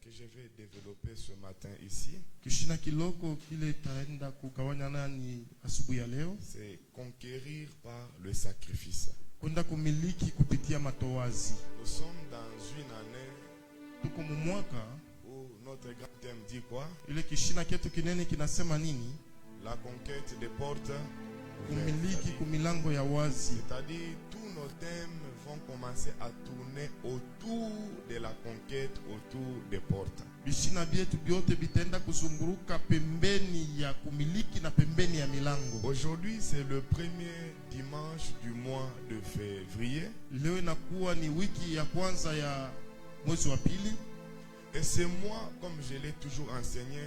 que je vais développer ce matin ici, c'est conquérir par le sacrifice. Nous sommes dans une année où notre grand thème dit quoi? La conquête des portes. C'est-à-dire tous nos thèmes vont commencer à tourner autour de la conquête, autour des portes. Aujourd'hui, c'est le premier dimanche du mois de février. Et ce mois, comme je l'ai toujours enseigné,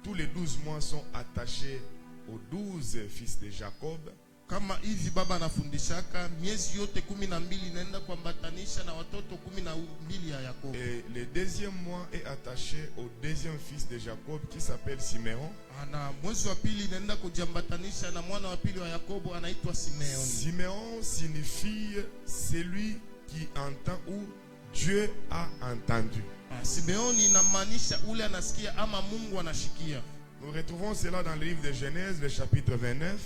tous les 12 mois sont attachés aux 12 fils de Jacob. Kama hivi baba anafundishaka miezi yote 12 inaenda kuambatanisha na watoto 12 ya Yakobo. Et le deuxième mois est attaché au deuxième fils de Jacob qui s'appelle Simeon. Na mwezi wa pili inaenda kujiambatanisha na mwana wa pili wa Yakobo anaitwa Simeon. Simeon signifie celui qui entend ou Dieu a entendu. Simeon inamaanisha ule anasikia ama Mungu anashikia. Nous retrouvons cela dans le livre de Genèse, le chapitre 29.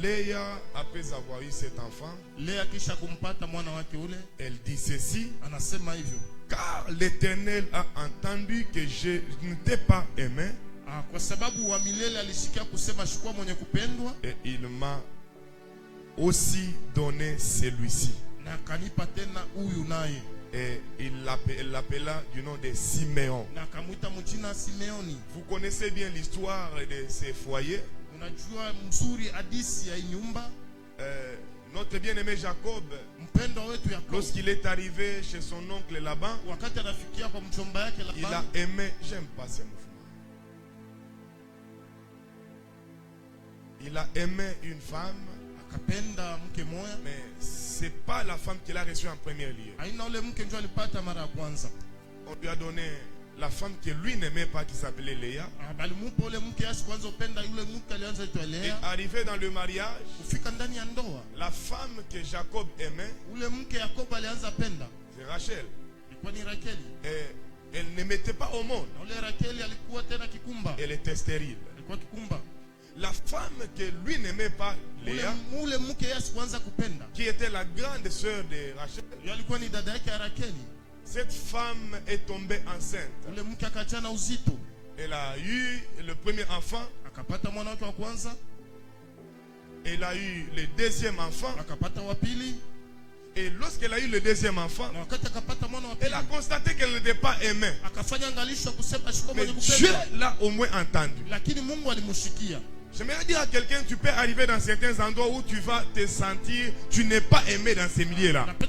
Léa, après avoir eu cet enfant, elle dit ceci: car l'Éternel a entendu que je ne t'ai pas aimé, et il m'a aussi donné celui-ci. Et il l'appela du nom de Siméon. Vous connaissez bien l'histoire de ces foyers. Notre bien-aimé Jacob, lorsqu'il est arrivé chez son oncle Laban, il a aimé, j'aime pas ces mouvements, il a aimé une femme, mais c'est pas la femme qu'il a reçue en premier lieu. On lui a donné la femme que lui n'aimait pas, qui s'appelait Léa. Et arrivé dans le mariage, la femme que Jacob aimait, c'est Rachel. Et elle ne mettait pas au monde. Elle était stérile. La femme que lui n'aimait pas, Léa, qui était la grande sœur de Rachel, cette femme est tombée enceinte. Elle a eu le premier enfant. Elle a eu le deuxième enfant. Et lorsqu'elle a eu le deuxième enfant, elle a constaté qu'elle n'était pas aimée. Mais Dieu l'a au moins entendu. J'aimerais dire à quelqu'un, tu peux arriver dans certains endroits où tu vas te sentir, tu n'es pas aimé dans ces milieux-là. Le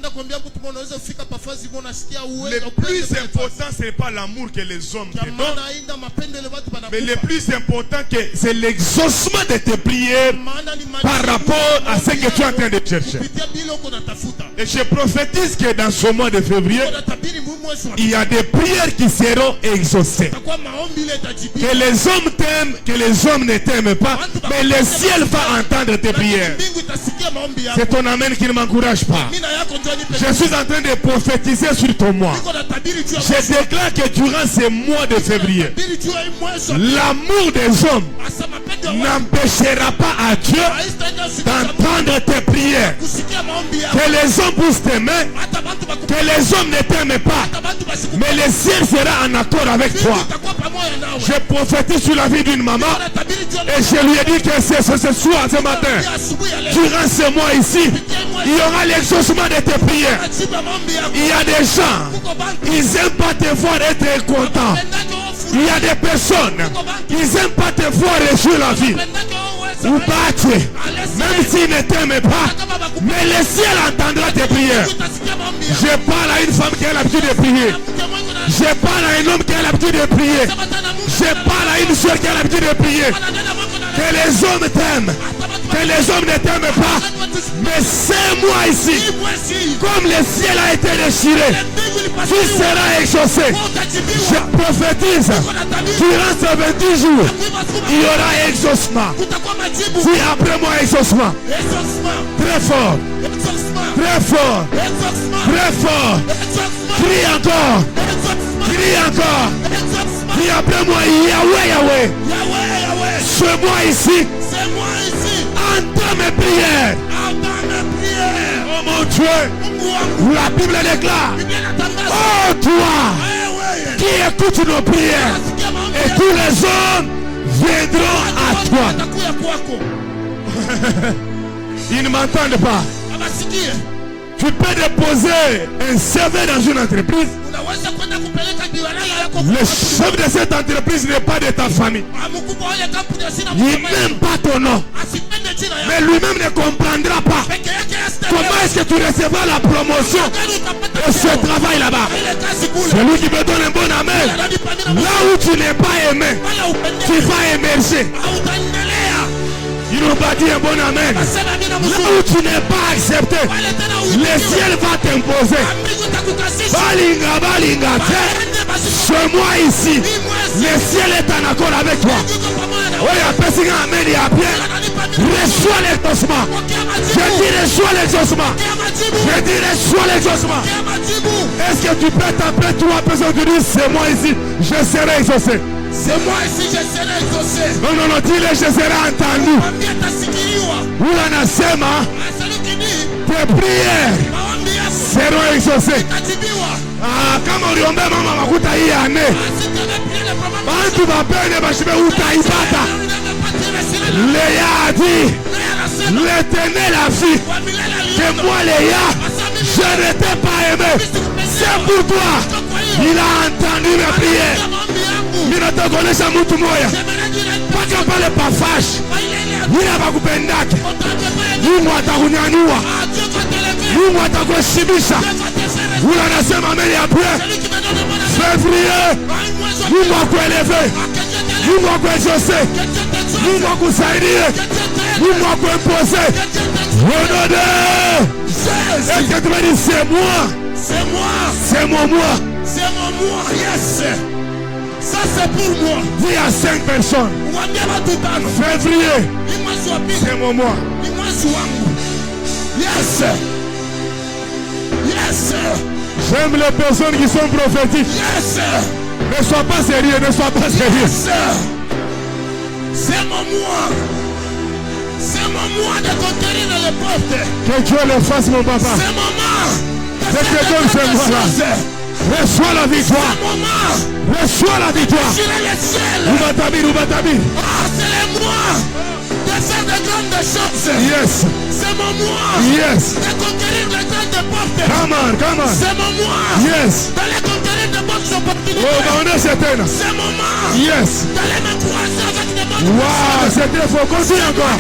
plus important, ce n'est pas l'amour que les hommes te donnent, mais le plus important, c'est l'exaucement de tes prières par rapport à ce que tu es en train de chercher. Et je prophétise que dans ce mois de février, il y a des prières qui seront exaucées. Que les hommes t'aiment, que les hommes ne t'aiment pas, mais le ciel va entendre tes prières. C'est ton amen qui ne m'encourage pas. Je suis en train de prophétiser sur ton mois. Je déclare que durant ces mois de février, l'amour des hommes n'empêchera pas à Dieu d'entendre tes prières. Que les hommes puissent t'aimer, que les hommes ne t'aiment pas, mais le ciel sera en accord avec toi. Je prophétise sur la vie d'une maman et je lui ai dit que ce soir, ce matin, durant ce mois ici, il y aura l'exaucement de tes prières. Il y a des gens, ils n'aiment pas te voir être contents. Il y a des personnes, ils n'aiment pas te voir réussir la vie. Ou battre, même s'ils ne t'aiment pas, mais le ciel entendra tes prières. Je parle à une femme qui a l'habitude de prier. Je parle à un homme qui a l'habitude de prier. Je parle à une soeur qui a l'habitude de prier. Que les hommes t'aiment, que les hommes ne t'aiment pas, mais c'est moi ici. Comme le ciel a été déchiré, tu seras exaucé. Je prophétise, durant ces 28 jours, il y aura exaucement. Dis après moi exaucement. Très fort. Très fort. Très fort. Crie encore. Crie encore. Dis après moi Yahweh, Yahweh. C'est moi ici. Entends mes prières. Oh mon Dieu. La Bible déclare. Oh toi qui écoute nos prières. Et tous les hommes viendront à toi. Ils ne m'entendent pas. Tu peux déposer un CV dans une entreprise. Le chef de cette entreprise n'est pas de ta famille. Il n'aime pas ton nom. Mais lui-même ne comprendra pas. Comment est-ce que tu recevras la promotion de ce travail là-bas? Celui qui me donne un bon amen. Là où tu n'es pas aimé, tu vas émerger. Ils n'ont pas dit un bon amen. Là où tu n'es pas accepté, le ciel va t'imposer. Balinga, balinga, c'est moi ici. Le ciel est en accord avec toi. Oui, après amen et après, reçois l'exaucement. Je dis reçois l'exaucement. Je dis reçois l'exaucement. Est-ce que tu peux t'appeler trois personnes qui disent c'est moi ici, je serai exaucé? C'est moi ici, je serai exaucé. Non, non, non, dis-le, je serai entendu. Tes prières seront exaucées. Ah, kama uliombe mama makuta hii ane. Bantu bapende bashibe utaipata. Léa a dit, l'Éternel a vu que moi Léa, je n'étais pas aimé. C'est pour toi. Il a entendu mes prières. Ninatakonesha mtu moya paka pale pafashi yule akakupendake Mungu atakunyanyua, Mungu atakuheshimisha. Ule anasema mbele ya pia février, Mungu akueleve, Mungu akuexauce, Mungu akusaidie, Mungu akuimpose. Renode. Est-ce que tu me dis c'est moi? C'est moi. C'est mon moi. C'est mon moi. Yes. Ça c'est pour moi. Il y a 5 personnes. Février, c'est mon mois. Yes. Yes. J'aime les personnes qui sont prophétiques. Yes. Ne sois pas sérieux, ne sois pas sérieux. Yes. C'est mon mois. C'est mon mois de conquérir les portes. Que Dieu le fasse, mon papa. C'est mon mois. Je te donne ce mois-là. Reçois la victoire. Reçois la victoire. Oubatabi, Oubatabi. Ah, c'est le mois de faire de grandes choses. Yes. C'est mon mois. Yes. De conquérir les grandes portes. Come on, come on. C'est mon mois. Yes. D'aller conquérir de bonnes opportunités. Oh, on est certain. C'est mon mois. Yes. D'aller me croiser avec des bonnes wow, personnes. c'était faux. Continue encore.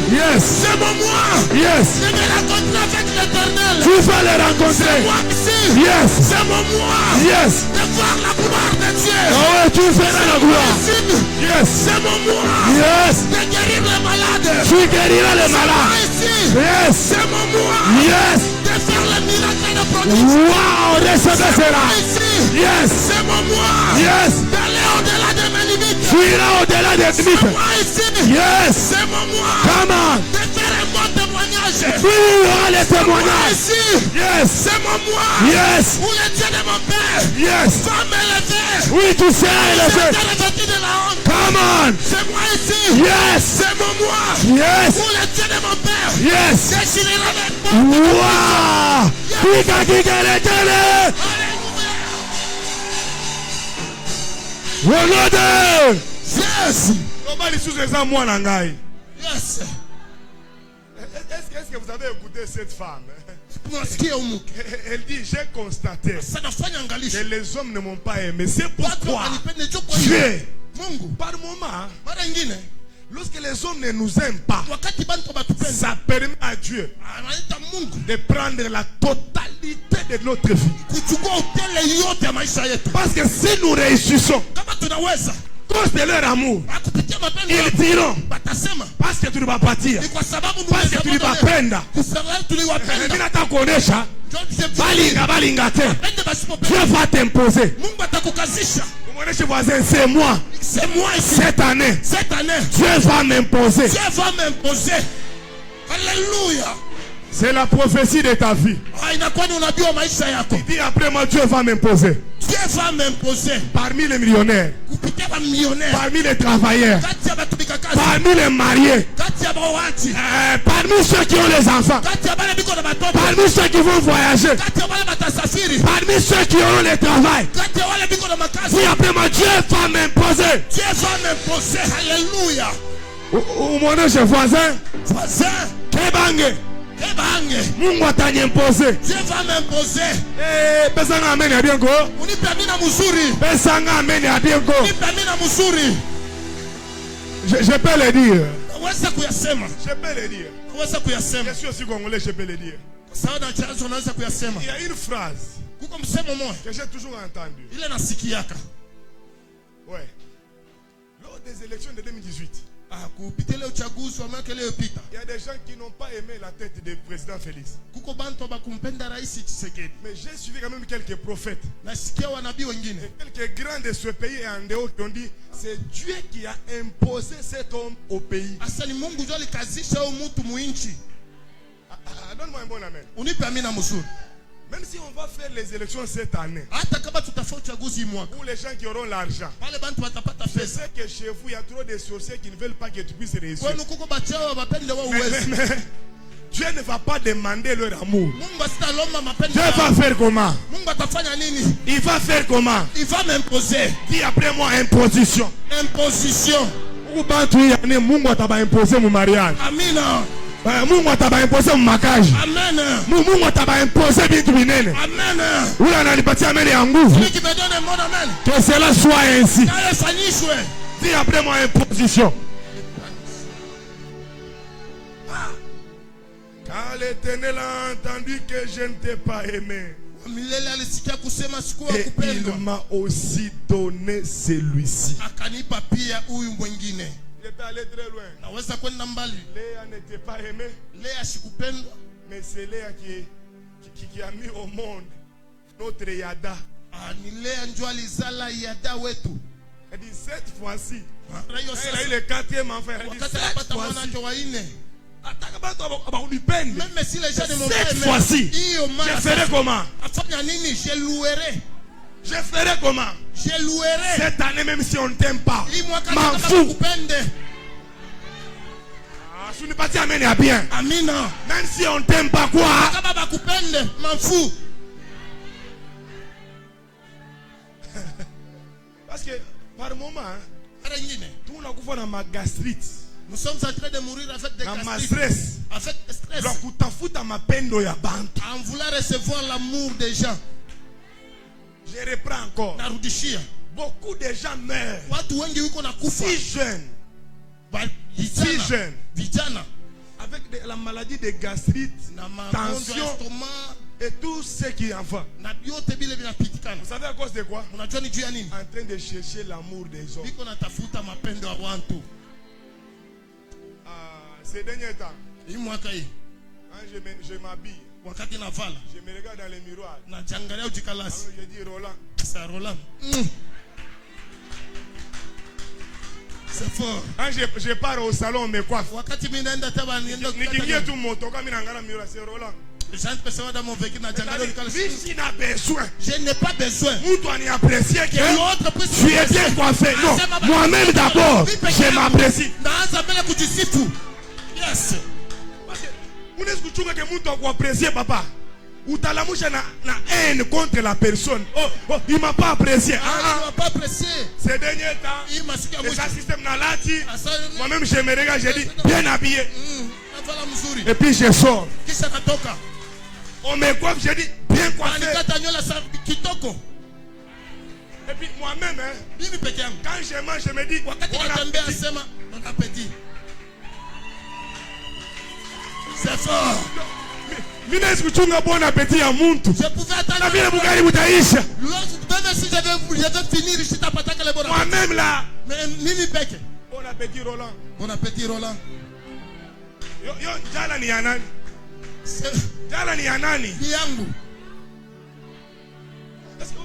Yes. C'est mon mois. Yes. De me rencontrer avec l'Éternel. Tu vas les rencontrer. C'est moi ici. Yes. C'est mon mois. Yes. De voir la gloire de Dieu. Oh, ouais, tu verras la gloire. Yes. C'est mon mois. Yes. De guérir les malades. Tu guériras les malades. Yes. C'est mon mois. Yes. De faire le miracle de production. Wow, recevez cela. Yes. C'est mon mois. Yes. D'aller au-delà de mes limites. Tu iras au-delà des limites. C'est moi ici. Yes. C'est mon mois. Come on. De faire un bon témoignage. Tu auras les témoignages. Ici. Yes. C'est mon mois. Yes. Où le Dieu de mon père. Yes. Va m'élever. Oui, tu seras élevé. De la honte. Come on. C'est moi ici. Yes. C'est mon mois. Yes. Où le Dieu de mon père. Yes. Déchirera mes portes. Wow. Kika kika letele. Renode. Yes. Yes. Est-ce que vous avez écouté cette femme? Tunasikia humu. Elle dit, j'ai constaté Sanafanya angalisho. que les hommes ne m'ont pas aimé. C'est Watu pourquoi wanipende jo kwa Dieu, Mungu. par moment, Mara nyingine lorsque les hommes ne nous aiment pas, wakati bantu batupenda ça permet à Dieu anaita Mungu de prendre la totalité de notre vie. kuchukua utele yote ya maisha yetu. Parce que si nous réussissons, Kama tunaweza cause de leur amour, ils diront, parce que tu ne vas pas dire, parce que tu ne vas penda. Dieu va t'imposer. Mon voisin, c'est moi. Cette année, Dieu va m'imposer. Alléluia. C'est la prophétie de ta vie. Dis après moi, Dieu va m'imposer. Dieu va m'imposer. Parmi les millionnaires, parmi les travailleurs, parmi les mariés, parmi ceux qui ont les enfants, parmi ceux qui vont voyager, parmi ceux qui auront le travail. Dis après moi, Dieu va m'imposer. Dieu va m'imposer. Alléluia. Mon ange voisin, Kebange. Mungu atanyimposer. Dieu va m'imposer. Pesanga amen ya biengo. Unipamina muzuri. Pesanga amen ya biengo. Unipamina muzuri. Je peux le dire. Naweza kuyasema. Je peux le dire. Naweza kuyasema. Je suis aussi congolais, je peux le dire. Sawa na chanzo naweza kuyasema. Il y a une phrase kuko msemo moja que j'ai toujours entendu. Ile nasikiaka. Ouais. Lors des élections de 2018. Kupitele uchaguzi wa mwaka uliopita. Il y a des gens qui n'ont pas aimé la tête du président Félix. Kuko bantu bakumpenda rais Tshisekedi. Mais j'ai suivi quand même quelques prophètes. Nasikia wanabii wengine. Et quelques grands de ce pays et en dehors qui ont dit c'est Dieu qui a imposé cet homme au pays. Asa ni Mungu ndio alikazisha huyu mtu muinchi. Donne-moi un bon amen. Unipe amina mzuri. Même si on va faire les élections cette année, pour les gens qui auront l'argent, je sais que chez vous il y a trop de sorciers qui ne veulent pas que tu puisses réussir. Mais Dieu ne va pas demander leur amour. Dieu va faire comment? Il va faire comment? Il va m'imposer. Dis après moi imposition. Imposition. Mungu ataba-imposer mon mariage. Amina. Mungu ataba-imposer mon makage. Amen. Mungu ataba-imposer bintu binene. Amen. Ula ananipatia ameni ya nguvu. Que cela soit ainsi. Dis après moi imposition. Car l'Éternel a entendu que je ne t'ai pas aimé. Et il m'a aussi donné celui-ci. Il est allé très loin. Léa n'était pas aimée. Mais c'est Léa qui a mis au monde notre Yada. Elle dit cette fois-ci. Elle a eu le 4e enfant. Elle dit cette fois-ci. Même si les gens ne m'ont pas cette aimé, fois-ci, je ferai comment? Je louerai. Je ferai comment? Je louerai. Cette année, même si on ne t'aime pas, m'en fous. Je ne pas dire amen à bien. Amina. Même si on ne t'aime pas, quoi? M'en fous. Parce que par moment, tout le monde a ma gastrite. Nous sommes en train de mourir avec des gastrites. Avec stress. En voulant recevoir l'amour des gens. Je reprends encore. Beaucoup de gens meurent. Si jeunes. Si jeunes. Avec la maladie de gastrite, tension et tout ce qui en va. Vous savez à cause de quoi? En train de chercher l'amour des hommes. Ces derniers temps, quand je m'habille, je me regarde dans le miroir. Je dis Roland. C'est Roland. C'est fort. Quand je pars au salon, on me coiffe. C'est Roland. Je n'ai pas besoin. Que l'autre puisse tu es bien coiffé. Non, moi-même d'abord, je m'apprécie. Yes. Papa. Utalamusha na haine contre la personne. Oh, il m'a pas apprécié. Il m'a pas apprécié. Ces derniers temps, les systèmes na lati. Moi-même je me regarde, je dis bien habillé. Et puis je sors. On me coiffe, je dis bien coiffé. Et puis moi-même, quand je mange, je me dis bon appétit. C'est fort. Bon appétit à muntu. Je pouvais attendre. Même si je vais finir, moi-même là, Mais mimi peke. Bon appétit Roland. Bon appétit Roland. Yo jala ni ya nani? Jala ni ya nani? Ni yangu. Est-ce que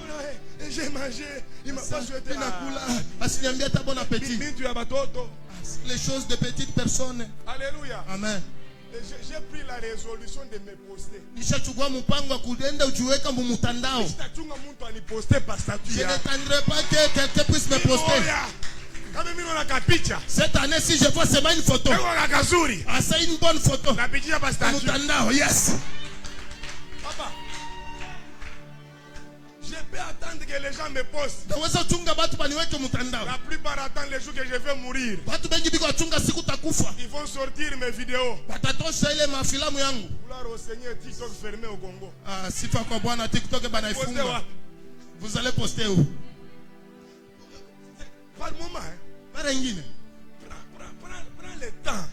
j'ai mangé, il m'a pas souhaité nakula. Asiniambia ta bon appétit. Les choses de petites personnes. Alléluia. Amen. J'ai pris la résolution de me poster. Nishachukua mpango wa kuenda ujiweka mumutandao. Je n'attendrai pas que quelqu'un puisse me poster. Cette année, si je vois seulement une photo, c'est une bonne photo. Mutandao, yes. Papa, je peux attendre que les gens me postent. La plupart attendent les jours que je vais mourir. Ils vont sortir mes vidéos. Gloire au Seigneur, TikTok fermé au Congo. Vous allez poster où? Pas le moment. Prends le temps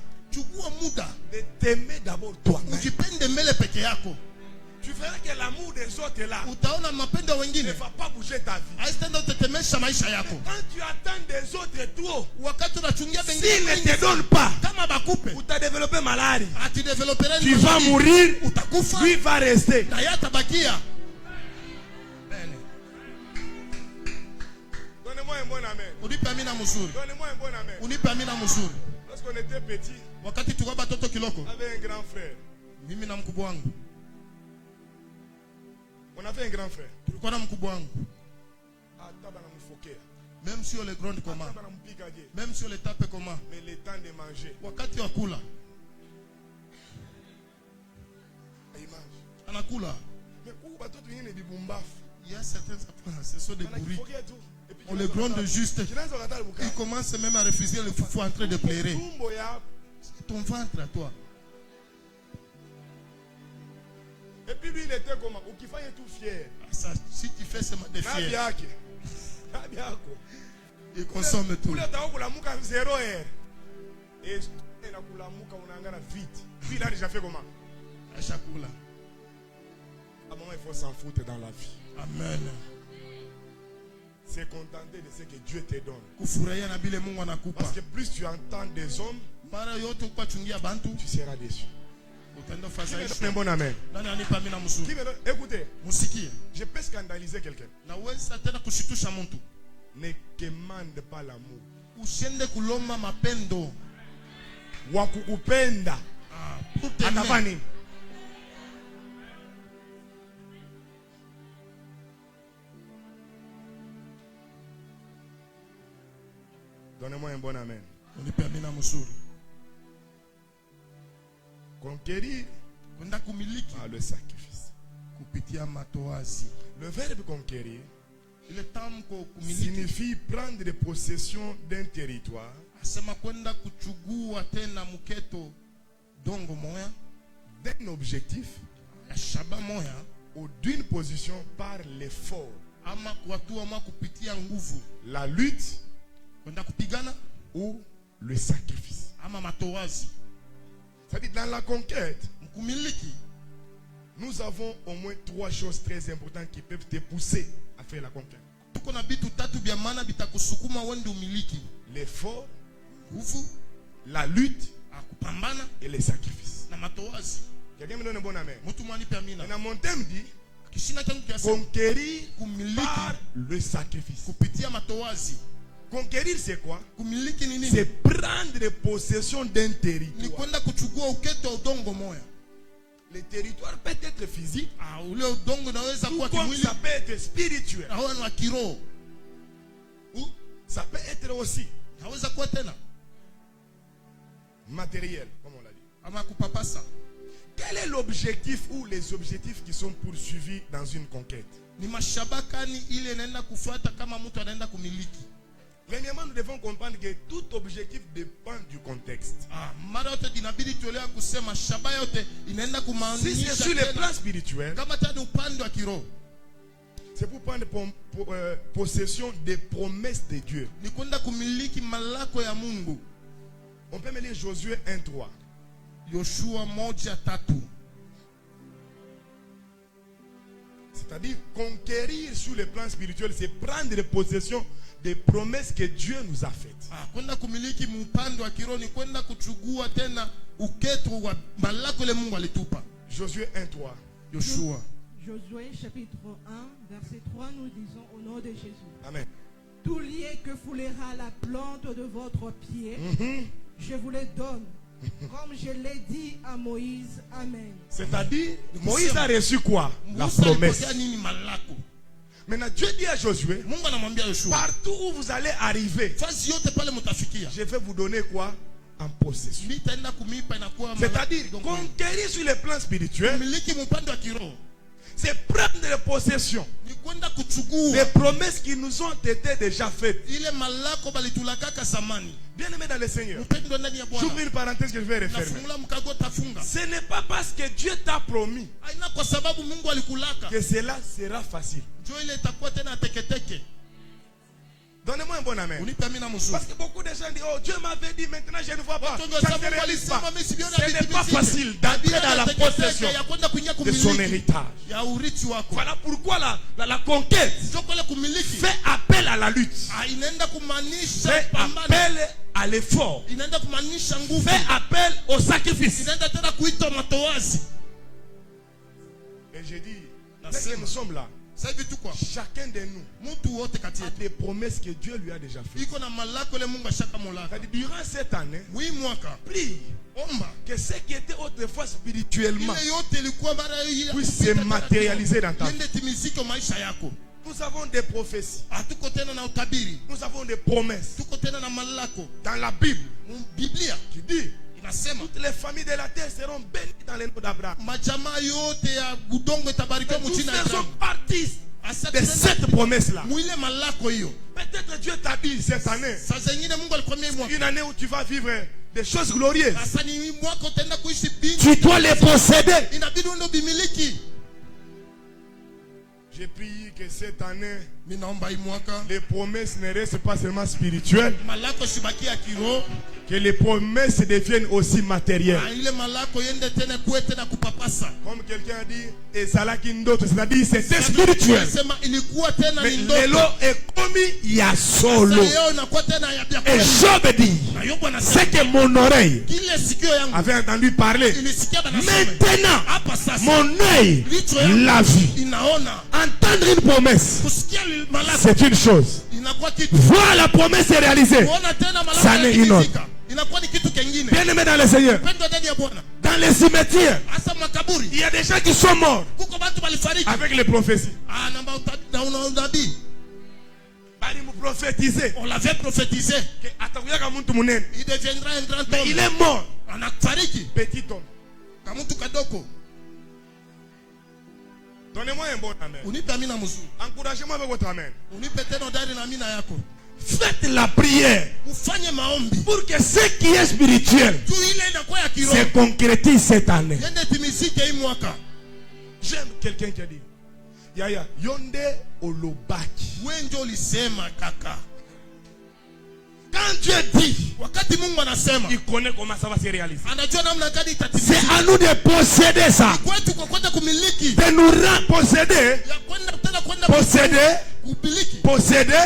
de t'aimer d'abord toi-même. Tu verras que l'amour des autres est là. Ne va pas bouger ta vie. Quand tu attends des autres trop, s'ils ne te donnent pas, ou tu as développé maladie, tu vas mourir, lui va rester. Donnez-moi un bon amen. Donnez-moi un bon amen. Lorsqu'on était petit, avait un grand frère. On avait un grand frère. Même si on les gronde comment, même si on les tape comment, mais le temps de manger, il y a certains enfants, ce sont des bourris. On les gronde juste. Ils commencent même à refuser le foufou en train de pleurer. C'est ton ventre à toi. Et puis lui, il était comment? Il est tout fier. Ça, si tu fais seulement des fiers, il consomme tout. Et vite. Puis il a déjà fait comment? À chaque fois là. À un moment, il faut s'en foutre dans la vie. Amen. C'est contenter de ce que Dieu te donne. Parce que plus tu entends des hommes, tu seras déçu. Un bon amen. Écoutez, je peux scandaliser quelqu'un. Ne demande pas l'amour. Wakukupenda. Atafani. Donnez-moi un bon amen. Conquérir le sacrifice. Le verbe conquérir signifie prendre possession d'un territoire d'un objectif ou d'une position par l'effort, la lutte ou le sacrifice. C'est-à-dire dans la conquête, nous avons au moins 3 choses très importantes qui peuvent te pousser à faire la conquête. L'effort, la lutte et les sacrifices. Quelqu'un me donne un bon amen. Et mon thème dit conquérir par le sacrifice. Conquérir, c'est quoi? C'est prendre possession d'un territoire. Le territoire peut être physique, comme ça peut être spirituel, ou ça peut être aussi matériel, comme on l'a dit. Quel est l'objectif ou les objectifs qui sont poursuivis dans une conquête? Premièrement, nous devons comprendre que tout objectif dépend du contexte. Si c'est sur le plan spirituel, c'est pour prendre possession des promesses de Dieu. On peut me lire Josué 1:3. C'est-à-dire conquérir sur le plan spirituel, c'est prendre possession des promesses que Dieu nous a faites. Kwenda kumiliki mpando wa kiroho ni kwenda kuchugua tena uketu wa malako le Mungu alitupa. Josué 1:3. Yoshua. Josué chapitre 1 verset 3, nous disons au nom de Jésus. Amen. Tout lié que foulera la plante de votre pied, je vous le donne, comme je l'ai dit à Moïse. Amen. C'est-à-dire, Moïse a reçu quoi? La promesse. Maintenant, Dieu dit à Josué, partout où vous allez arriver, je vais vous donner quoi? En possession. C'est-à-dire, conquérir sur le plan spirituel, c'est prendre les possessions. Les promesses qui nous ont été déjà faites. Bien aimé dans le Seigneur, j'ouvre une parenthèse que je vais refermer. Ce n'est pas parce que Dieu t'a promis que cela sera facile. Donnez-moi un bon amen. Parce que beaucoup de gens disent, oh, Dieu m'avait dit, maintenant je ne vois pas. Ça ne réalise pas. Ce n'est pas facile d'entrer dans la possession de son héritage. Voilà pourquoi la conquête fait appel à la lutte. Fait appel à l'effort. Fait appel au sacrifice. Et j'ai dit, nous sommes là. Chacun de nous a des promesses que Dieu lui a déjà faites. Durant cette année, prie que ce qui était autrefois spirituellement puisse se matérialiser dans ta vie. Nous avons des prophéties. Nous avons des promesses. Dans la Bible, qui dit toutes les familles de la terre seront bénies dans le nom d'Abraham. Nous faisons partie de cette promesse-là. Peut-être Dieu t'a dit cette année, une année où tu vas vivre des choses glorieuses. Tu dois les posséder. J'ai prié que cette année, les promesses ne restent pas seulement spirituelles, que les promesses deviennent aussi matérielles. Comme quelqu'un a dit, c'est-à-dire c'était spirituel. Mais l'élo est commis, il y a solo. Et Job dit, c'est que mon oreille avait entendu parler. Maintenant, mon œil l'a vu. Entendre une promesse, c'est une chose. Voir la promesse se réaliser, ça n'est une autre. Bien aimé dans le Seigneur, dans les cimetières, il y a des gens qui sont morts avec les prophéties. On l'avait prophétisé. Il deviendra un grand homme. Mais il est mort. Petit homme. Donnez-moi un bon amen. Encouragez-moi avec votre amen. Faites la prière pour que ce qui est spirituel se concrétise cette année. J'aime quelqu'un qui a dit, Yaya, yonde olobaki. Quand Dieu dit, il connaît comment ça va se réaliser. C'est à nous de posséder ça. De nous posséder. Posséder,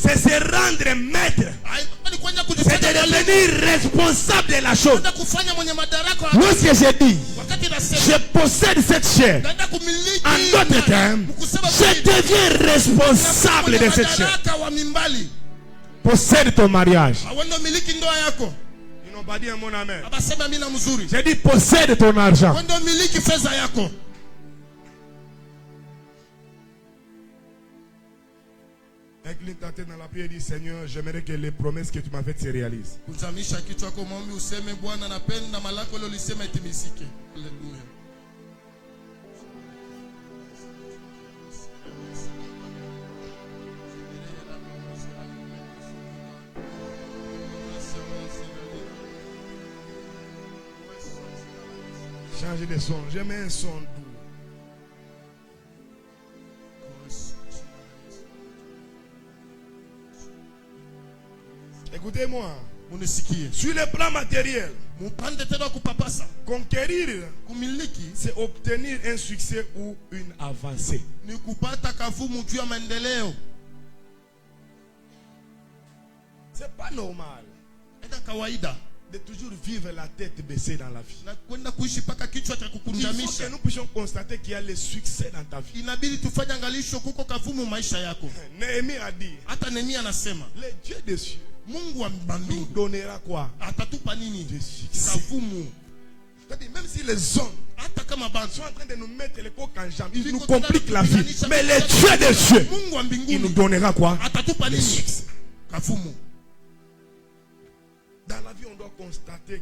c'est se rendre maître. C'est de devenir responsable de la chose. Lorsque j'ai dit, je possède cette chair, en d'autres termes, je deviens responsable de cette chair. Possède ton mariage. Ils n'ont pas dit un mon amen. J'ai dit possède ton argent. Incline ta tête dans la prière et dis, Seigneur, j'aimerais que les promesses que tu m'as faites se réalisent. Changez de son. J'aime un son doux. Écoutez-moi. Sur le plan matériel, conquérir, c'est obtenir un succès ou une avancée. C'est pas normal Eda kawaida. de toujours vivre la tête baissée dans la vie. Na kwenda kuishi paka kichwa cha Il faut kukunjamisha. que nous puissions constater qu'il y a le succès dans ta vie. Inabidi tufanye angalisho kuko kavumu maisha yako. Néhémie a dit, Hata Nehemia anasema, le Dieu des cieux Mungu wa nous mbingu donnera quoi? atatupa nini? Du succès. Kavumu. C'est-à-dire, même si les hommes Hata kama bantu sont en train de nous mettre les coques en jambes, ils Viko nous compliquent la vie. tunapigananisha Mais le vita Dieu des cieux, Mungu wa il nous mbinguni donnera quoi? atatupa Le nini? succès. Kavumu. Dans la vie, on doit constater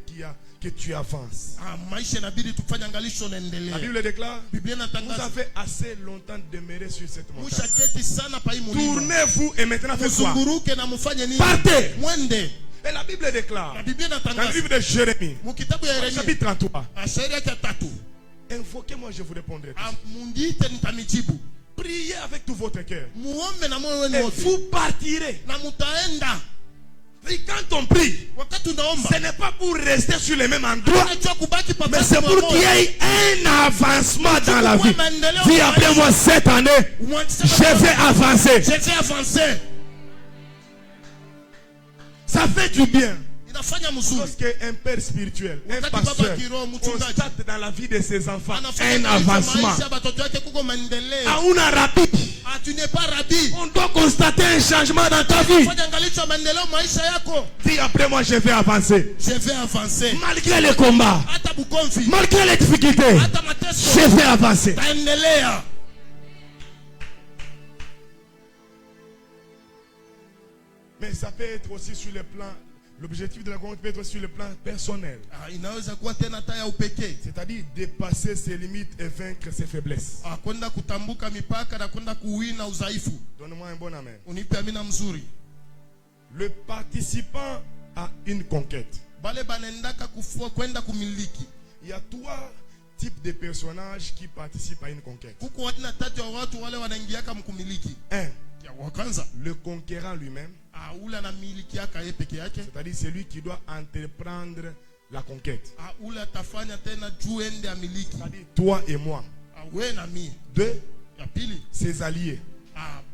que tu avances. Maisha inabidi tufanye angalisho La naendelea. Bible déclare, Biblia vous inatangaza avez assez longtemps demeuré sur cette montagne. mushaketi sana pa hii mulima. Tournez-vous et maintenant faites quoi? Muzunguruke na mufanye nini? Partez. Mwende. Et la Bible déclare, Na Biblia dans le inatangaza livre de Jérémie, mukitabu ya Yeremia chapitre 33, shairi yake ya 3. invoquez-moi, je vous répondrai. Mundiite nitamijibu. Priez avec tout votre cœur. Muombe na moyo wenu Et wote. vous partirez. Na mutaenda. Et quand on prie, Wakati unaomba. ce n'est pas pour rester sur le même endroit, Unajua kubaki pa mais c'est pour qu'il y ait un avancement dans la vie. Dis après moi, cette année, je vais avancer. Je vais avancer. Ça fait du bien. Inafanya mzuri. Lorsqu'un père spirituel, un Wakati pasteur, baba kiroho mchungaji constate dans la vie de ses enfants anafanya un avancement. maisha batoto yake kuko maendeleo. Auna rapide. Ah, tu n'es pas rabbi. On doit constater un changement dans ta vie. Fanya angalisho maendeleo maisha yako. Dis après moi, je vais avancer. Je vais avancer. Malgré les combats, Hata bukomvi. malgré les difficultés, Hata mateso. je vais avancer. Taendelea. Mais ça peut être aussi sur le plan, l'objectif de la conquête peut être aussi sur le plan personnel. Inaweza kuwa tena taya upekee. C'est-à-dire dépasser ses limites et vaincre ses faiblesses. Kwenda kutambuka mipaka na kwenda kuwina udhaifu. Donne-moi un bon amen. Unipe amina mzuri. Le participant à une conquête. Bale banendaka kufua kwenda kumiliki. Il y a trois types de personnages qui participent à une conquête. Kuko wadina tatu wa watu wale wanaingiaka mkumiliki. Ya wakanza. Le conquérant lui-même. Ule anamiliki yaka yeye peke yake. C'est-à-dire celui qui doit entreprendre la conquête. Ule atafanya tena juu ende amiliki. C'est-à-dire toi et moi. We na mimi. Deux, ya pili, ses alliés.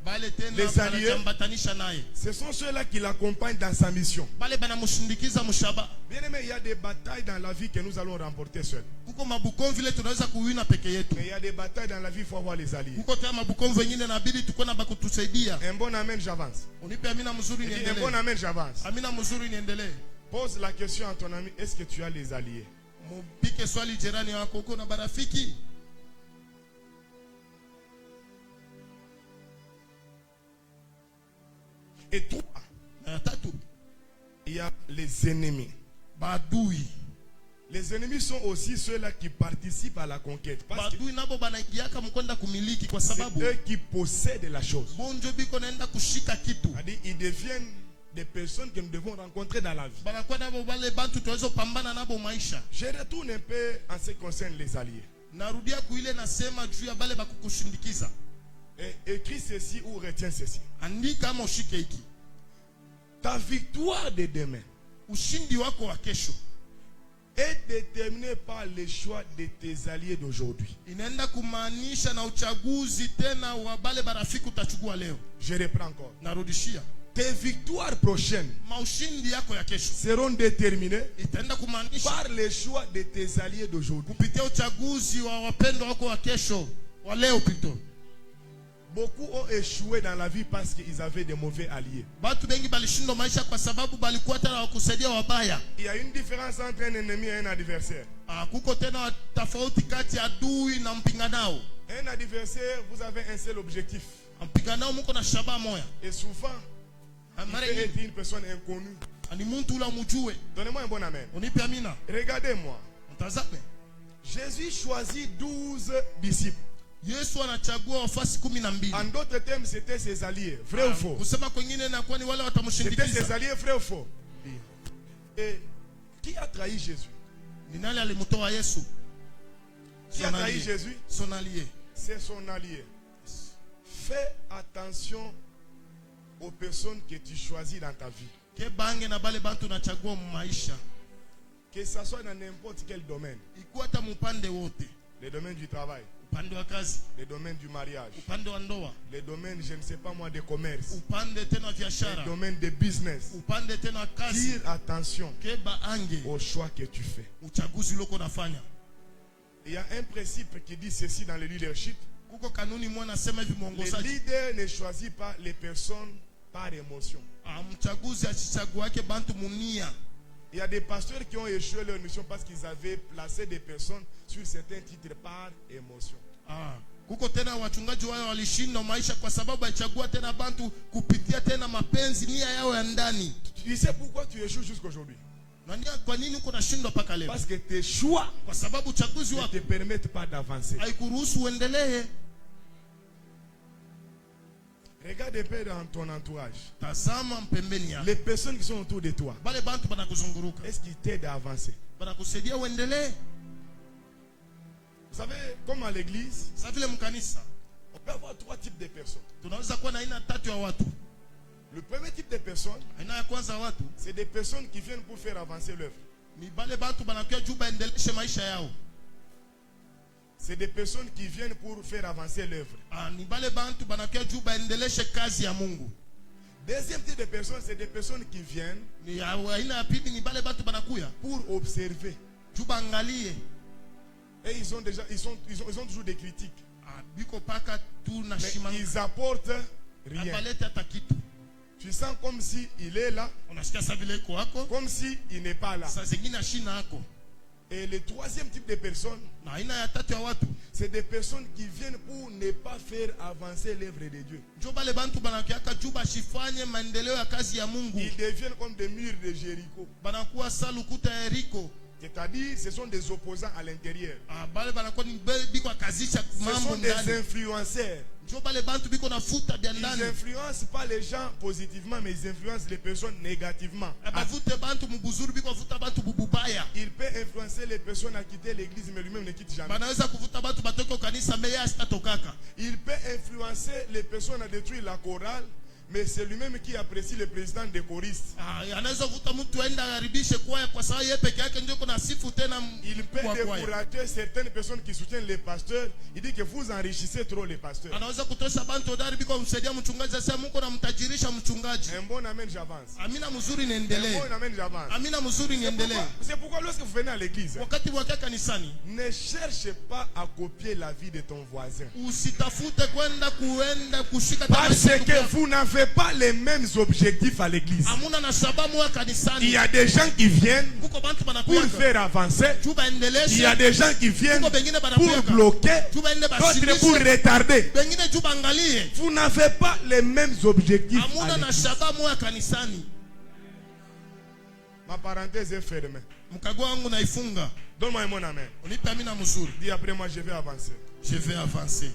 Bale tena Les alliés, wanajambatanisha naye. ce sont ceux-là qui l'accompagnent dans sa mission. Bale banamshindikiza mshaba. Bien aimé, il y a des batailles dans la vie que nous allons remporter seuls. Kuko mabukonvi vile tunaweza kuwina peke yetu. Mais il y a des batailles dans la vie, il faut avoir les alliés. Kuko tena mabukonvi wengine inabidi tuko na bakutusaidia. Un bon amen, j'avance. Unipe amina mzuri Un niendelee. bon amen, j'avance. Amina mzuri niendelee. Pose la question à ton ami, est-ce que tu as les alliés? Mpike swali jirani wako, uko na barafiki? Et toi, il y a les ennemis. Badui. Les ennemis sont aussi ceux-là qui participent à la conquête. Parce que c'est eux qui possèdent la chose. C'est-à-dire, ils deviennent des personnes que nous devons rencontrer dans la vie. Je retourne un peu en ce qui concerne les alliés. Et écris ceci ou retiens ceci. Ta victoire de demain est déterminée par les choix de tes alliés d'aujourd'hui. Je reprends encore. Tes victoires prochaines seront déterminées par les choix de tes alliés d'aujourd'hui. Beaucoup ont échoué dans la vie parce qu'ils avaient des mauvais alliés. Il y a une différence entre un ennemi et un adversaire. Un adversaire, vous avez un seul objectif. Et souvent, il peut être une personne inconnue. Donnez-moi un bon amen. Regardez-moi. Jésus choisit 12 disciples. En d'autres termes, c'était ses alliés. Vrai ou faux? C'était ses alliés, vrai ou faux? Et qui a trahi Jésus? Qui a trahi Jésus? Son allié. C'est son allié. Fais attention aux personnes que tu choisis dans ta vie. Que ce soit dans n'importe quel domaine. Le domaine du travail. upande wa kazi, le domaine du mariage, upande wa ndoa, le domaine, je ne sais pas moi, de commerce, upande tena wa le biashara, domaine de business. upande tena wa kazi. Tire attention Keba ange au choix que tu fais. uchaguzi uloko nafanya. Il y a un principe qui dit ceci dans le leadership. Kuko kanuni mwana nasema hivi Le mwongozaji. leader ne choisit pas les personnes par émotion. Mchaguzi asichaguake bantu munia. Il y a des pasteurs qui ont échoué leur mission parce qu'ils avaient placé des personnes sur certains titres par émotion. Kuko tena wachungaji wao walishinda maisha kwa sababu alichagua tena bantu kupitia tena mapenzi nia yao ya ndani. Tu sais pourquoi tu échoues jusqu'aujourd'hui? Kwa nini uko nashindwa paka leo? Parce que tes choix Kwa sababu uchaguzi ne wako te permettent pas d'avancer. haikuruhusu uendelee. Regarde un peu dans ton entourage. Tazama mpembeni yako. Les personnes qui sont autour de toi, Bale bantu banakuzunguruka. est-ce qu'ils t'aident à avancer? Banakusaidia uendelee. Vous savez, comme à l'église, Sasa vile mkanisa on peut avoir 3 types de personnes. tunaweza kuwa na aina tatu ya watu. Le premier type de personnes, Aina ya kwanza watu c'est des personnes qui viennent pour faire avancer l'œuvre. ni bale bantu banakuja juu baendeleshe maisha yao. C'est des personnes qui viennent pour faire avancer l'œuvre. Ni bale bantu banakuja juu baendeleshe kazi ya Mungu. Deuxième type de personnes, c'est des personnes qui viennent Ni aina ya pili ni bale bantu banakuya pour observer. juu baangalie. Et ils ont toujours des critiques. Biko paka tu na Mais shimanga. ils apportent rien. Abalete hata kitu. Tu sens comme si il est là, Unasikia sasa vile iko hako, comme si il n'est pas là. sasa zingine shina hako. Et le troisième type de personnes, Na aina ya tatu ya watu c'est des personnes qui viennent pour ne pas faire avancer l'œuvre de Dieu. njo bale bantu banakiaka juu bashifanye maendeleo ya kazi ya Mungu. Ils deviennent comme des murs de Jéricho. Banakuwa salukuta ya Yeriko. C'est-à-dire, ce sont des opposants à l'intérieur. Bale banakuwa ni biko akazisha Ce mambo sont des ndani. influenceurs. Njo bale bantu biko nafuta bya Ils ndani. n'influencent pas les gens positivement, mais ils influencent les personnes négativement. Abavute bantu mubuzuri biko avuta bantu bububaya. Il peut influencer les personnes à quitter l'église, mais lui-même ne quitte jamais. Banaweza kuvuta bantu batoke kanisa meya asitatokaka. Il peut influencer les personnes à détruire la chorale, mais c'est lui-même qui apprécie le président des choristes. Anaweza kuvuta mtu aenda haribishe kwaya kwa sababu yeye peke yake ndio kuna sifu tena. Il peut décourager certaines personnes qui soutiennent les pasteurs. Il dit que vous enrichissez trop les pasteurs. Anaweza kutosha bantu hodari biko kumsaidia mchungaji sasa mko na mtajirisha mchungaji. Un bon amen, j'avance. Amina mzuri Un niendelee. bon amen, j'avance. Amina mzuri niendelee. C'est pourquoi lorsque vous venez à l'église, Wakati wakia kanisani ne cherche pas à copier la vie de ton voisin. usitafute kwenda kushika Parce que vous n'avez pas les mêmes objectifs à l'église. Amuna na sababu wa kanisani. Il y a des gens qui viennent Kuko bantu pour banakuya faire avancer. juba endelesha. Il y a des gens qui viennent Kuko bengine pour banakuya bloquer, juba ende d'autres basilishe. pour retarder. Bengine juba angalie. Vous n'avez pas les mêmes objectifs à Amuna na l'église. sababu wa kanisani. Ma parenthèse est fermée. Mkagua wangu naifunga. Donne-moi mon amen. Unipe amina mzuri. Dis après moi, je vais avancer. Je vais avancer.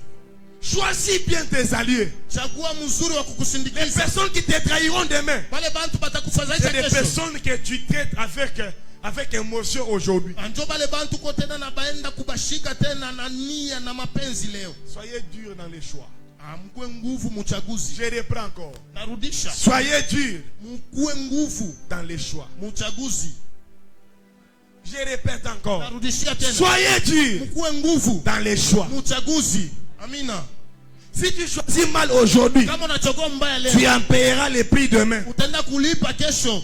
Choisis bien tes alliés. Chagua mzuri wa Les kukusindikiza. personnes qui te trahiront demain, Wale bantu batakufadhaisha c'est des kesho. personnes que tu traites avec émotion aujourd'hui. Anjo bale bantu ko tena na baenda kubashika tena na nia na mapenzi leo. Soyez durs dans les choix. Mkuwe nguvu mchaguzi. Je reprends encore. Narudisha. Soyez durs Mkuwe nguvu dans les choix. mchaguzi. Je répète encore. Narudishia tena. Soyez durs Mkuwe nguvu dans les choix. mchaguzi. Amina. Si tu choisis mal aujourd'hui, Kama unachagua mbaya leo, tu en paieras le prix demain. utaenda kulipa kesho.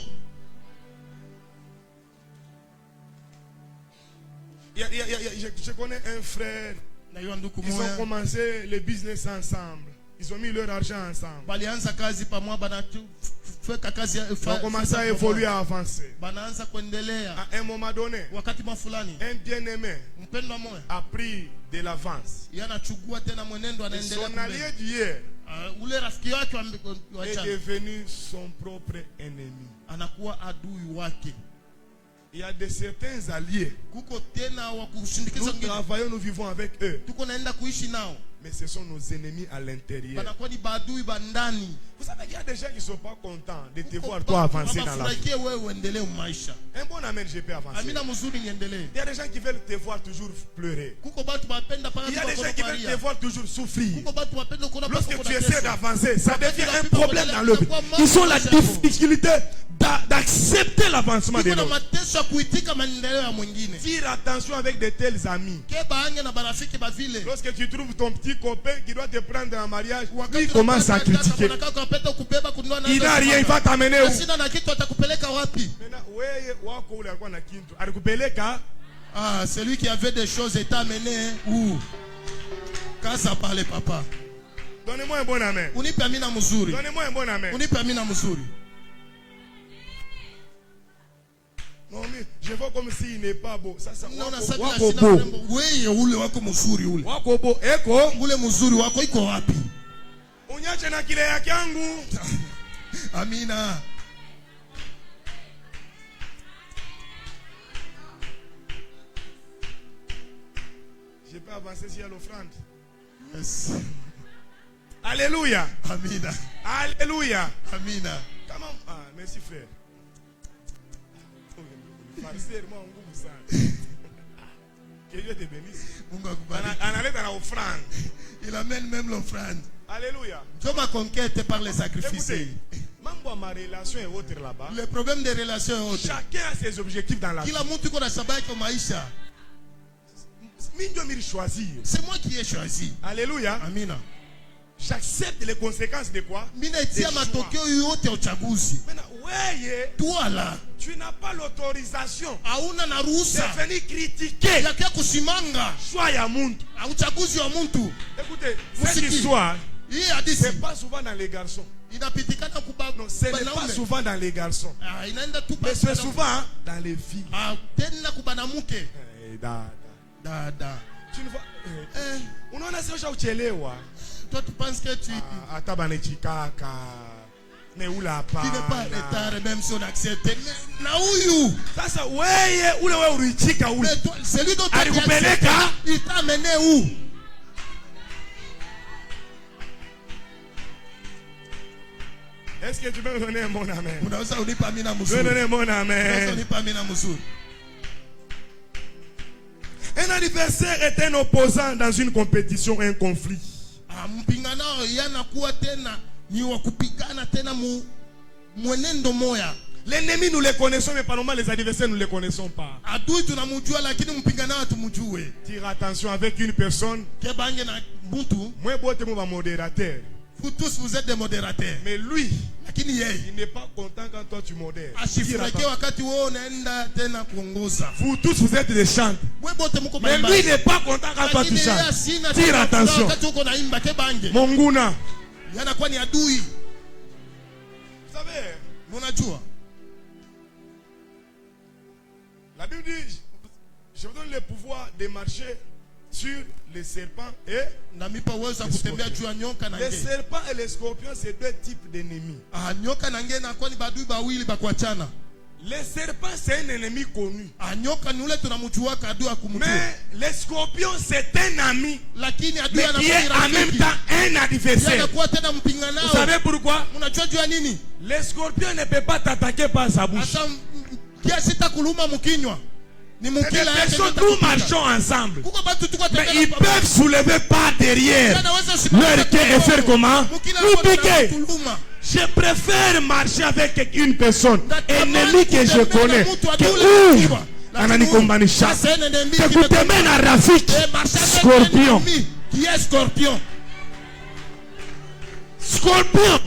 Je connais un frère. Na hiyo ndugu Ils ont moja commencé le business ensemble. Ils ont mis leur argent ensemble. balianza kazi pamoja, banafeka kazi Ils ont commencé à évoluer, à avancer. banaanza kuendelea. À un moment donné, Wakati fulani un bien-aimé mpendwa moja a pris de l'avance. yanachukua tena mwenendo, anaendelea Son allié d'hier ule rafiki wake wa est jana devenu son propre ennemi. anakuwa adui wake. Il y a de certains alliés. Kuko tena wa kushindikiza Nous wengine, travaillons, nous vivons avec eux. tuko naenda kuishi nao, Mais ce sont nos ennemis à l'intérieur. banakuwa ni badui bandani. Vous savez qu'il y a des gens qui ne sont pas contents de te voir toi avancer dans la vie. Furahikie wewe uendelee maisha. Un bon amen, je peux avancer. Amina mzuri niendelee. Il y a des gens qui veulent te voir toujours pleurer. Kuko batu bapenda paka Il y a des gens qui veulent te voir toujours souffrir. Kuko batu bapenda kuona Lorsque paka tu kuna essaies kesho. d'avancer, ça devient un problème dans le vie. Ils ont la difficulté d'accepter l'avancement de iko na l'autre. mateso ya kuitika maendeleo ya mwingine. Tire attention avec de tels amis. Keba ange na barafiki ba vile. Lorsque tu trouves ton petit copain qui doit te prendre en mariage, Wakati il commence à critiquer. Il n'a rien, il va t'amener où? Sina na kitu atakupeleka wapi? Maintenant, wewe wako ule alikuwa na kintu. Alikupeleka. Ah, celui qui avait des choses est amené où? Quand ça parle papa. Donnez-moi un bon amen. Unipe amina mzuri. Donnez-moi un bon amen. Unipe amina mzuri. Non, mais je vois comme s'il n'est pas beau. Ça, Non, na sasa wako sina beau. mrembo. Wewe ule wako mzuri ule. Wako beau. Eko. Ule mzuri wako iko wapi? Unyache na kile yake yangu. Amina. Je peux avancer sur l'offrande. Yes. Alléluia. Amina. Alléluia. Amina. Comment? Ah, merci frère. Que Dieu te bénisse. Mungu akubariki. Analeta na offrande. Il amène même l'offrande. Alléluia. Dieu ma conquête par les sacrifices. Écoutez, mambo ya ma relation et autres là-bas. Le problème des relations est autre. Chacun a ses objectifs dans la vie. Kila mtu iko na sababu kwa maisha. Mimi ndio mimi choisir. C'est moi qui ai choisi. Alléluia. Amina. J'accepte les conséquences de quoi? Mimi naitia matokeo yote ya uchaguzi. Maintenant, ouais, Toi là, tu n'as pas l'autorisation hauna na ruhusa de venir critiquer ya kia kusimanga choix ya muntu. uchaguzi wa mtu. Écoutez, cette Musiki. histoire, Hii hadithi c'est pas souvent dans les garçons. inapitikana kuba. Non, ce n'est pas banaume. souvent dans les garçons. Ah, inaenda tu Mais c'est bana- souvent dans les filles. Ah, tena kubanamuke. Eh, Dada. tu ne vois. Eh, Unaona sasa uchelewa. toi tu penses que tu Hata banechikaka. Ne ula tu n'es pas en hapana. retard même si on accepte. Mais na huyu. Sasa wewe ule wewe ulichika ule. Mais toi, celui dont tu as Alikupeleka. accepté, il t'a amené où? Est-ce que tu peux me donner un bon amen? Unaweza unipa amina Tu peux me mzuri. donner un bon Unaweza amen. unipa amina mzuri. Un adversaire est un opposant dans une compétition, un conflit. Ah, mpinganao yanakuwa tena ni wa kupigana tena mwenendo moya. L'ennemi nous les connaissons, mais pas normal les adversaires nous ne les connaissons pas. Adui tunamjua lakini mpinganao hatumjue. Tire attention avec une personne. Kebange na mtu, Moi, bote mon modérateur. vous tous vous êtes des modérateurs. Mais lui, Lakini yeye il n'est pas content quand toi tu modères. Tire asifurahie attention. wakati wewe unaenda tena kuongoza. Vous tous, vous êtes des chants. Wewe bote mko Mais baimba. lui, il n'est pas content quand toi tu Lakini yeye chantes. asina Tire tena attention. wakati uko naimba kebange. Monguna. Yanakuwa ni adui. Vous savez, Unajua? la Bible dit, je vous donne le pouvoir de marcher sur les serpents et Namipa uwezo wa kutembea juu ya nyoka na les nge. serpents et les scorpions, c'est deux types d'ennemis. Ah, nyoka na nge nakuwa ni badui bawili bakuachana. Les serpents, c'est un ennemi connu. Ah, nyoka ni ule tunamjua adui akumjua. Mais les scorpions, c'est un ami, Lakini adui mais qui est en même temps un adversaire. anakuwa tena Vous mpinganao. savez pourquoi? Unajua juu ya nini? Les scorpions ne peuvent pas t'attaquer par sa bouche. Hata kia sita kuluma mkinywa. Ni C'est des mukila yake. personnes, nous marchons ensemble. Kuko batu tuko Mais tembea ils pamoja. peuvent soulever par derrière Anaweza simama leur quai et faire comment? Mukila Nous yako na piquer. kuluma. Je préfère marcher avec une personne, ennemi que je Kutembea na connais, mtu que adui ouvre kichwa. ananikombanisha. Sasa ene ndembi C'est kimekuwa. kutemea na rafiki Eh, marcher avec scorpion. un ennemi qui est scorpion. Scorpion.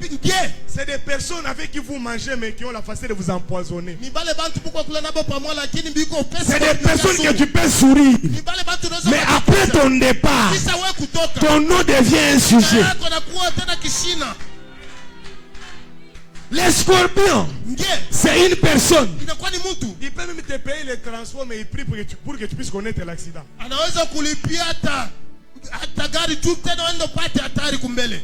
Nge. C'est des personnes avec qui vous mangez mais qui ont la facilité de vous empoisonner. Ni bale bantu mko kula nabo pamoja lakini biko pesa. C'est des personnes que tu peux sourire. Ni bale bantu unaweza Mais après ton départ, kisha wewe kutoka. ton nom devient un sujet. Yako nakuwa tena kishina. Les scorpions, Nge. c'est une personne. Inakuwa ni mtu. Il peut même te payer les transports, mais il prie pour que tu puisses connaître l'accident. Anaweza kulipia hata gari tu tena uende upate hatari kumbele.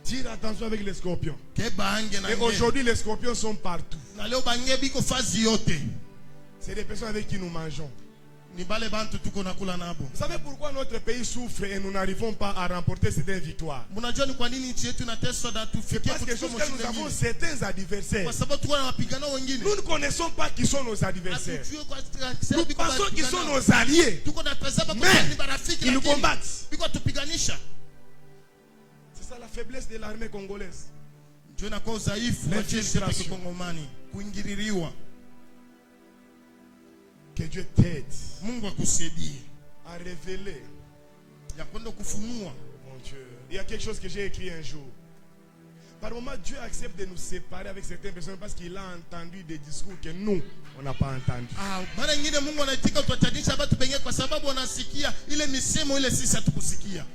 Tire attention avec les scorpions. Kebange na Et nge. aujourd'hui, les scorpions sont partout. Na leo bange biko fazi yote. C'est des personnes avec qui nous mangeons. Ni bale bantu tuko nakula nabo. Vous savez pourquoi notre pays souffre et nous n'arrivons pas à remporter certaines victoires? Mnajua ni kwa nini nchi yetu inateswa na tufikie Parce que jusqu'à nous avons certains adversaires. Kwa sababu tuko na wapigana wengine. Nous ne connaissons pas qui sont nos adversaires. Nous pensons qu'ils sont nos alliés. Tuko na tazama kwa Mais ni marafiki ils nous combattent. Biko tupiganisha. C'est ça la faiblesse de l'armée congolaise. Ndio na kwa udhaifu wa jeshi la Kongomani kuingililiwa. Que Dieu t'aide. Mungu akusaidie À révéler. ya kwenda kufunua. Mon Dieu, il y a quelque chose que j'ai écrit un jour. Par moment, Dieu accepte de nous séparer avec certaines personnes parce qu'il a entendu des discours que nous, on n'a pas entendu. Mara nyingine Mungu anaitika tutatanisha watu pengine kwa sababu wanasikia ile misemo ile sisi hatukusikia.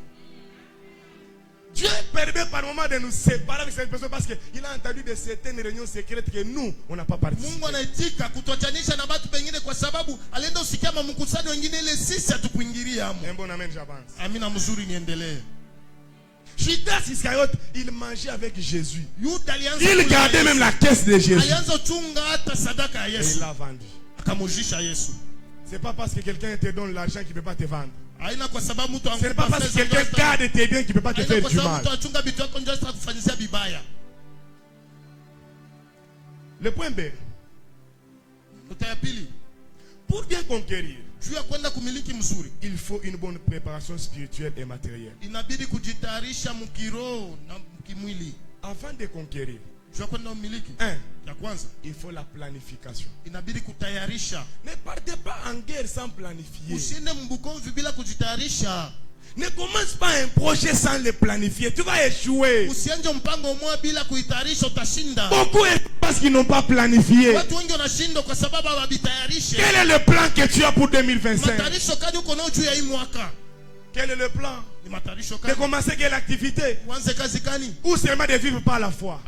Dieu permet par moment de nous séparer avec certaines personnes parce qu'il a entendu de certaines réunions secrètes que nous, on n'a pas participé. Mungu anaitika kutuachanisha na watu pengine kwa sababu alienda usikia mkusano wengine ile sisi hatukuingilia hapo. Un bon amen, j'avance. Amina mzuri niendelee. Judas Iscariote, il mangeait avec Jésus. Il gardait même la caisse de Jésus. Et il l'a vendu. C'est pas parce que quelqu'un te donne l'argent qu'il ne peut pas te vendre. C'est pas parce que quelqu'un garde tes biens qu'il ne peut pas te faire du mal. Le point B. Pour bien conquérir, il faut une bonne préparation spirituelle et matérielle. Avant de conquérir, il faut la planification. Ne partez pas en guerre sans planifier. Ne commence pas un projet sans le planifier. Tu vas échouer. Beaucoup parce qu'ils n'ont pas planifié. Quel est le plan que tu as pour 2025? Quel est le plan? De commencer quelle activité? Ou seulement de vivre par la foi?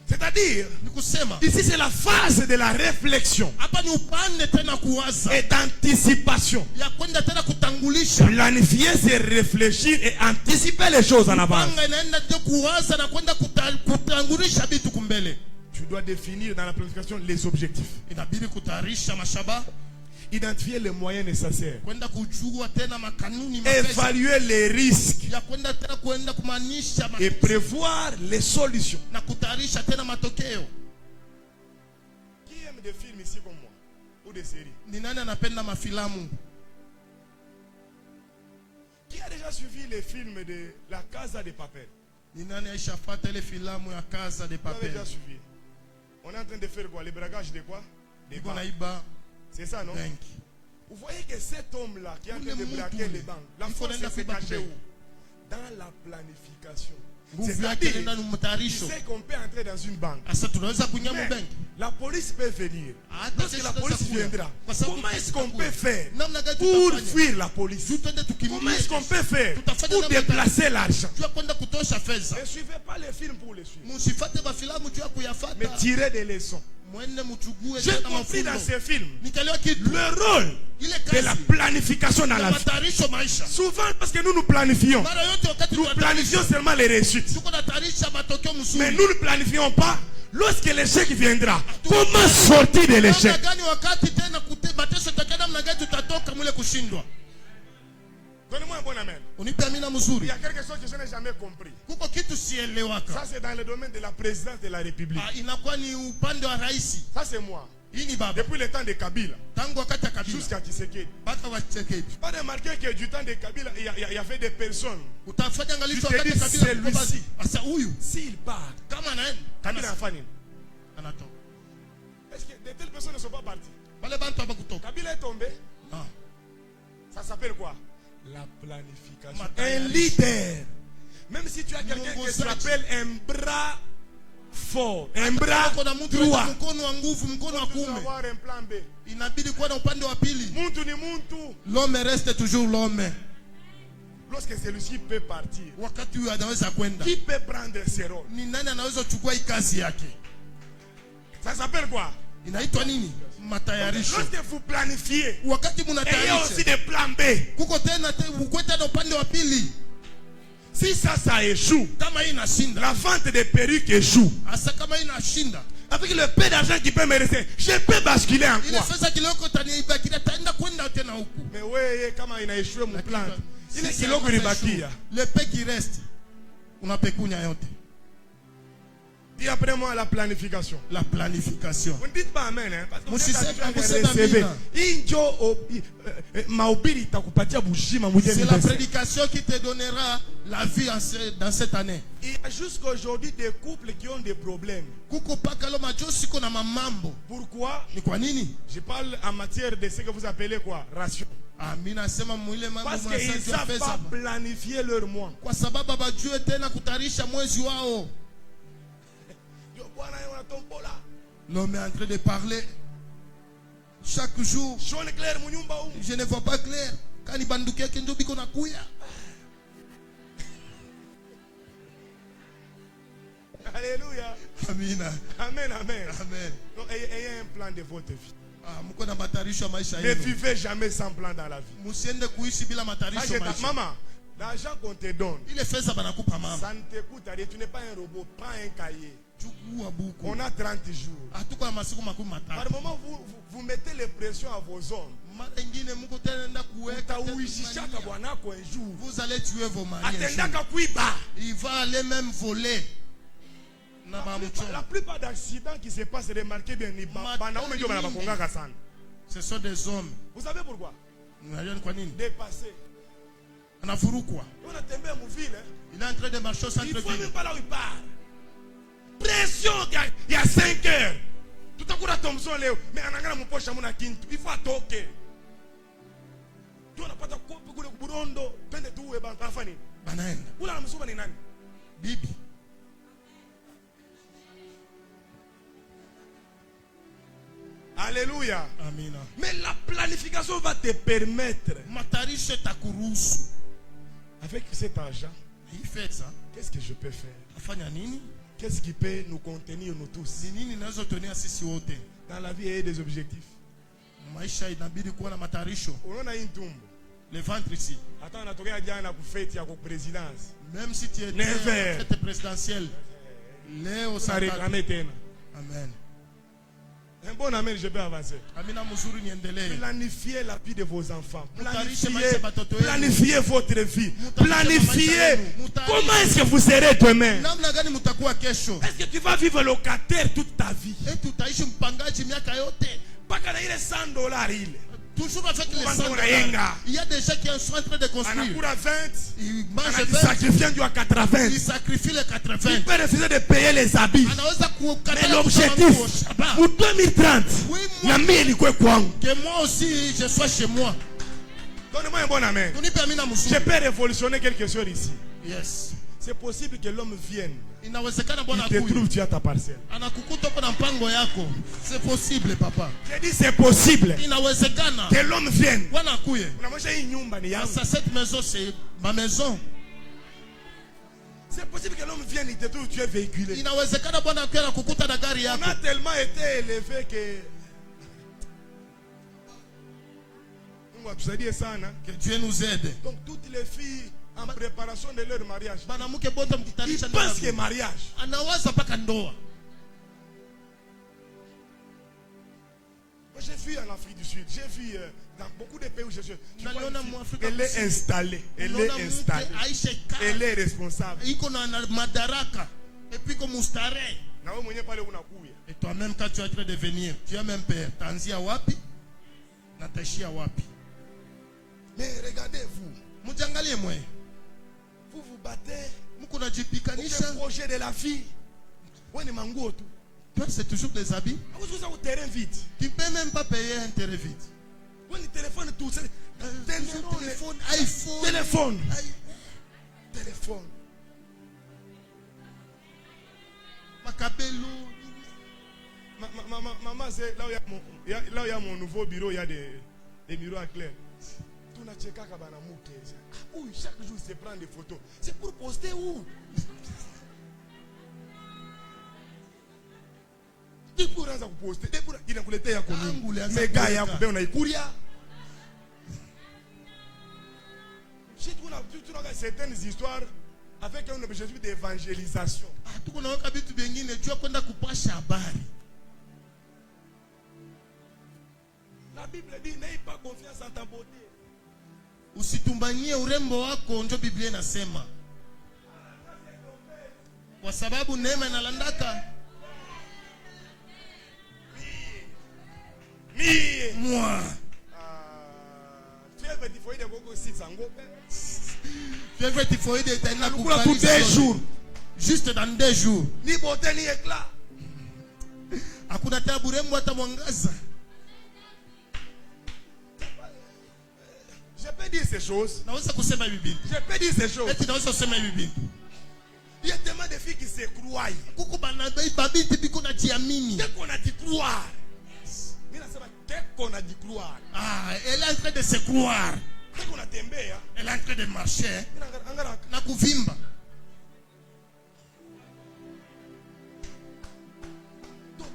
C'est-à-dire, ici c'est la phase de la réflexion et d'anticipation. Planifier, c'est réfléchir et anticiper les choses en avance. Tu dois définir dans la planification les objectifs. Identifier les moyens nécessaires. Évaluer les risques. Et prévoir les solutions. Qui aime des films ici comme moi? Ou des séries? Qui a déjà suivi les films de La Casa de Papel? Vous avez déjà suivi? On est en train de faire quoi? Les bragages de quoi? Des banques. C'est ça, non? Vous voyez que cet homme-là qui est en train de braquer les banques, la force s'est cachée où? Dans la planification. C'est-à-dire, il sait qu'on peut entrer dans une banque. Mais la police peut venir. Lorsque la police viendra, comment est-ce qu'on peut faire pour fuir la police? Comment est-ce qu'on peut faire pour déplacer l'argent? Ne suivez pas les films pour les suivre, mais tirez des leçons. J'ai compris dans ces films le rôle de la planification dans la vie. Souvent, parce que nous planifions. Nous planifions seulement les réussites. Mais nous ne planifions pas lorsque l'échec viendra. Comment sortir de l'échec? Donnez-moi un bon amen. Il y a quelque chose que je n'ai jamais compris. Ça, c'est dans le domaine de la présidence de la République. Ça, c'est moi. Depuis le temps de Kabila jusqu'à Tshisekedi. Pas remarqué que du temps de Kabila, il y avait des personnes. Tu te dis, celui-ci, s'il part, Kabila a fini. Est-ce que de telles personnes ne sont pas parties? Kabila est tombé. Ça s'appelle quoi? La planification. Un leader. Même si tu as quelqu'un qui s'appelle un bras fort, un bras droit, il doit avoir un plan B. L'homme reste toujours l'homme. Lorsque celui-ci peut partir, qui peut prendre ses rôles? Ça s'appelle quoi? Lorsque vous planifiez, il y a aussi des plans B. Si ça échoue, kama hii inashinda, la vente des perruques échoue. asa kama hii inashinda, Avec le peu d'argent qui peut me rester, je peux basculer en ile quoi? pesa kiloko taniibaki taenda kwenda tena huku. Mais ouais, kama ina échoué mon plan. Il est Si kiloko ça libakia. échoue, le peu qui reste unapekunya yote. Dis après moi la planification. La planification. Vous ne dites pas amen, hein? Parce que Musiseme- vous êtes en train de museme recevoir. amina. Injo mahubiri itakupatia bushima mwenye C'est la universel. prédication qui te donnera la vie dans cette année. Il y a jusqu'aujourd'hui des couples qui ont des problèmes. Kuko paka lo majosi kuna mamambo. Pourquoi? Ni kwa nini? Je parle en matière de ce que vous appelez quoi? Ration. Amina sema mwile mambo Parce qu'ils ne savent pesa. pas planifier leur mois. Kwa sababu hawajui tena kutarisha mwezi wao. L'homme est en train de parler chaque jour. Je ne vois pas clair. Quand il banduke kendo biko na kuya. Alléluia. Amina. Amen, amen. Amen. Donc, ayez un plan de votre vie. Ah, mko na matarisho maisha Ne yenu. vivez jamais sans plan dans la vie. Musiende kuishi bila matarisho maisha. Maman, l'argent qu'on te donne, Ile pesa banakupa mama. ça ne t'écoute à rien. Tu n'es pas un robot. Prends un cahier. Chukua buku. On a 30 jours. Hatuko na masiku makumi Par matatu. moment, vous mettez les pressions à vos hommes. Mara ingine mko tena kuweka Utauishishaka bwanako un jour. Vous allez tuer vos maris. un jour. Atendaka kuiba. Il va aller même voler. Na mamucho. La plupart d'accidents qui se passent, remarquez bien, ni banaume ndio banabakongaka sana. Ce sont des hommes. Vous savez pourquoi? Unajua ni kwa nini? Dépassé. Anafurukwa. On a tembé à Mouville. Il est en train de marcher au Il faut centre-ville. même pas là où il part. Pression, il y a 5 heures. Tout à coup, la Thompson, mais en anglais, mon poche, mon akintu. Il faut toquer. Tu n'as pas de coupe, tu n'as pas de coupe, tu n'as pas de coupe. Banaenda. Où la maison, ni nani? Bibi. Alléluia. Amina. Mais la planification va te permettre, Matarisho takuruhusu. avec cet argent, Il fait ça. qu'est-ce que je peux faire? Afanya nini? Qu'est-ce qui peut nous contenir, nous tous? Ni nini nazotonea sisi wote? Dans la vie, il y a des objectifs. Maisha inabidi kuwa na matarisho. On a une tombe. Le ventre ici. Attends, on a toqué à Diana pour fête, il y a une présidence. Même si tu étais Never. en fête présidentielle. Léo Ça Santana. réclamait tena. Amen. Un bon amen, je peux avancer. Amina mzuri niendelee. Planifiez la vie de vos enfants. Mutarishe maisha batoto yenu. Planifiez votre vie. Mutarishe Planifiez. maisha yenu. Mutarishe. Comment est-ce que vous serez demain? Namna gani mtakuwa kesho? Est-ce que tu vas vivre locataire toute ta vie? Eti utaishi mpangaji miaka yote. Mpaka na ile $100 ile. Toujours avec les Kwanza 100 unayenga. Il y a des gens qui sont en train de construire. Anakura 20. Ils mangent Anajisacrifie ndio à 80. ils sacrifient les 80. Il peut refuser de payer les habits. Anaweza Mais kukata l'objectif pour 2030, Oui, moi. na mimi ilikuwa kwangu. que moi aussi je sois chez moi. Donnez-moi un bon amen. Unipe amina Je mzuri. peux révolutionner quelque chose ici. Yes. C'est possible que l'homme vienne. Inawezekana Il bwana te trouve, kuyu. tu as ta parcelle. Anakukuta hapo na mpango yako. C'est possible papa. J'ai dit c'est possible Inawezekana. que l'homme vienne. Bwana kuye. Unamwonyesha hii nyumba ni yangu. Sasa cette maison c'est ma maison. C'est possible que l'homme vienne, il te trouve, tu es véhiculé. Inawezekana bwana kuye anakukuta na gari On yako. a tellement été élevé que Mungu atusaidie sana. Que Dieu nous aide. Donc toutes les filles en préparation de leur mariage, Banamuke bote ils mkitanisha pensent que ndoa. mariage. Anawaza paka ndoa. Moi, j'ai vu en Afrique du Sud, j'ai vu dans beaucoup de pays où je suis. Tu vois Naliona une fille, Mwafrika elle est Kusini. installée. Elle est Unaona mke installée. aishe Elle kaya. est responsable. Iko na madaraka. Et puis comme mustare. Na wewe mwenyewe pale unakuya. Et toi-même quand tu es en train de venir, tu as même peur. Tanzia wapi? Natashia wapi? Mais regardez-vous, Mujangalie mwe. vous vous battez Mko pour najipikanisha. le projet de la vie. Ouais, ni manguo tu. Toi c'est toujours des habits. Vous êtes au terrain vite. Tu peux même pas payer un terrain vite. Ouais, ni téléphone tout. Toujours téléphone, iPhone. Téléphone. I- Téléphone. Makabelo. Maman, c'est là où il y a mon nouveau bureau, il y a des miroirs clairs. Tout n'a checké qu'à Banamouke. Oui, chaque jour, c'est prendre des photos. C'est pour poster où? Pour poster. Il a coulé à Angule, mais gars, il y a coupé, on a écouté. Si tu as certaines histoires avec un objectif d'évangélisation. Tukunaweka vitu vingine jua kwenda kupasha habari. La Bible dit n'aie pas confiance en ta beauté. Usitumbanie urembo wako, ndio Biblia inasema. Kwa sababu neema inalandaka. Moi. Tu es vérifié de beaucoup si ça ngopé. Tu es vérifié de t'en Pour tous 2 jours. Juste dans 2 jours. Ni beauté ni éclat. Hakuna tabu rembo hata mwangaza. Je peux dire ces choses. Naweza kusema hivi binti. Je peux dire ces choses. Eti naweza kusema hivi binti. Il y a tellement de filles qui se croient. Kuko bana binti biko na jiamini. Dès qu'on a dit croire. Dès qu'on a dit croire. Ah, elle est en train de se croire. Dès qu'on a tembé, elle est en train de marcher. Na kuvimba.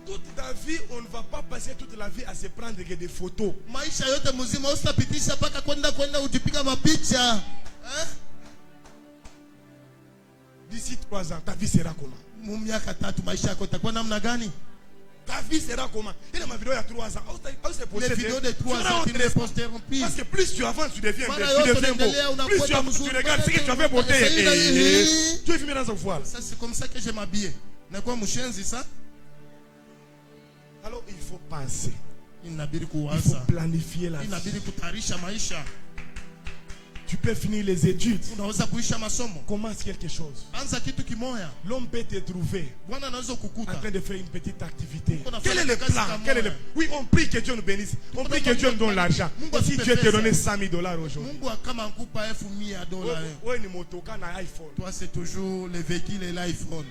Toute ta vie, on ne va pas passer toute la vie à se prendre que des photos. Maisha yote mzima usitapitisha paka kwenda ujipiga mapicha. D'ici 3 ans, ta vie sera comment? Miaka 3 maisha yako itakuwa namna gani? Ta vie sera comment? Il y a ma vidéo il y a 3 ans. Les vidéos de 3 ans qui ne posteront plus. Parce que plus tu avances, tu deviens beau. Plus tu regardes ce que tu avais beauté. Tu es filmé dans un voile. Ça c'est comme ça que je m'habille. Na kwa mshenzi ça? Alors il faut penser. Il faut planifier la vie. Tu peux finir les études. Commence quelque chose. L'homme peut te trouver en train de faire une petite activité. Quel est le plan? Oui, on prie que Dieu nous bénisse. On prie que Dieu nous donne l'argent. Si Dieu te donne $100,000 aujourd'hui. Toi, c'est toujours le véhicule et l'iPhone.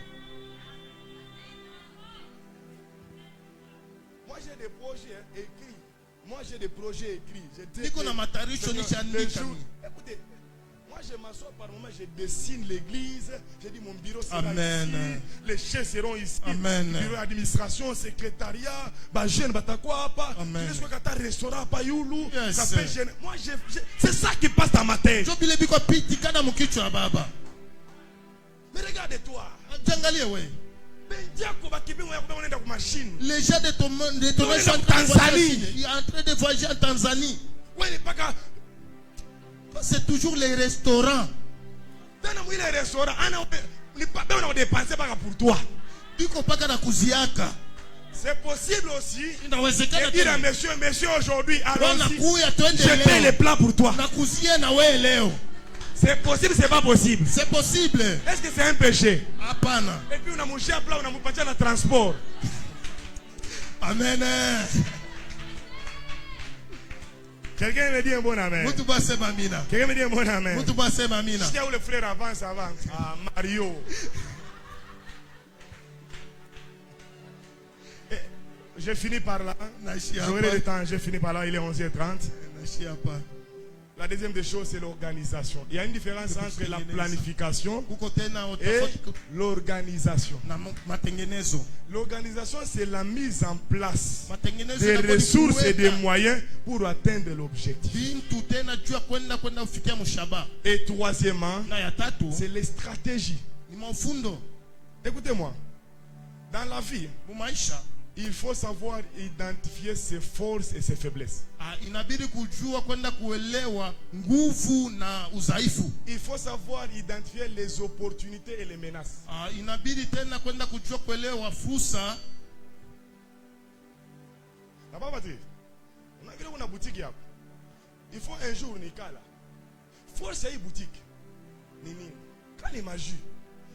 Moi, j'ai des projets écrits. Moi, j'ai des projets écrits. Écoutez, moi, je m'assois par moment, je dessine l'église. Je dis mon bureau sera ici. Les chefs seront ici. Amen. Bureau d'administration, secrétariat, jeune, batakwa, Amen. Restaurant, Payoulou. Moi, c'est ça qui passe dans ma tête. Mais regardez-toi. Les gens de ton sont en Tanzanie. Il est en train de voyager en Tanzanie. C'est toujours les restaurants. C'est possible aussi de dire à monsieur aujourd'hui, je paie les plats pour toi. C'est possible, c'est pas possible. C'est possible. Est-ce que c'est un péché? Apana. Et puis on a mangé à plat, on a mangé à transport. Amen. Quelqu'un me dit un bon amen. Quelqu'un me dit un bon amen. C'était où le frère avance avant? Ah, Mario. J'ai fini par là. J'aurai le temps, j'ai fini par là, il est 11h30. La deuxième des choses, c'est l'organisation. Il y a une différence entre la planification et l'organisation. L'organisation, c'est la mise en place des ressources et des moyens pour atteindre l'objectif. Et troisièmement, c'est les stratégies. Écoutez-moi. Dans la vie, il faut savoir identifier ses forces et ses faiblesses. Il faut savoir identifier les opportunités et les menaces. On a boutique. Il faut un jour Nikala. Force à une boutique. Quand il m'a vu,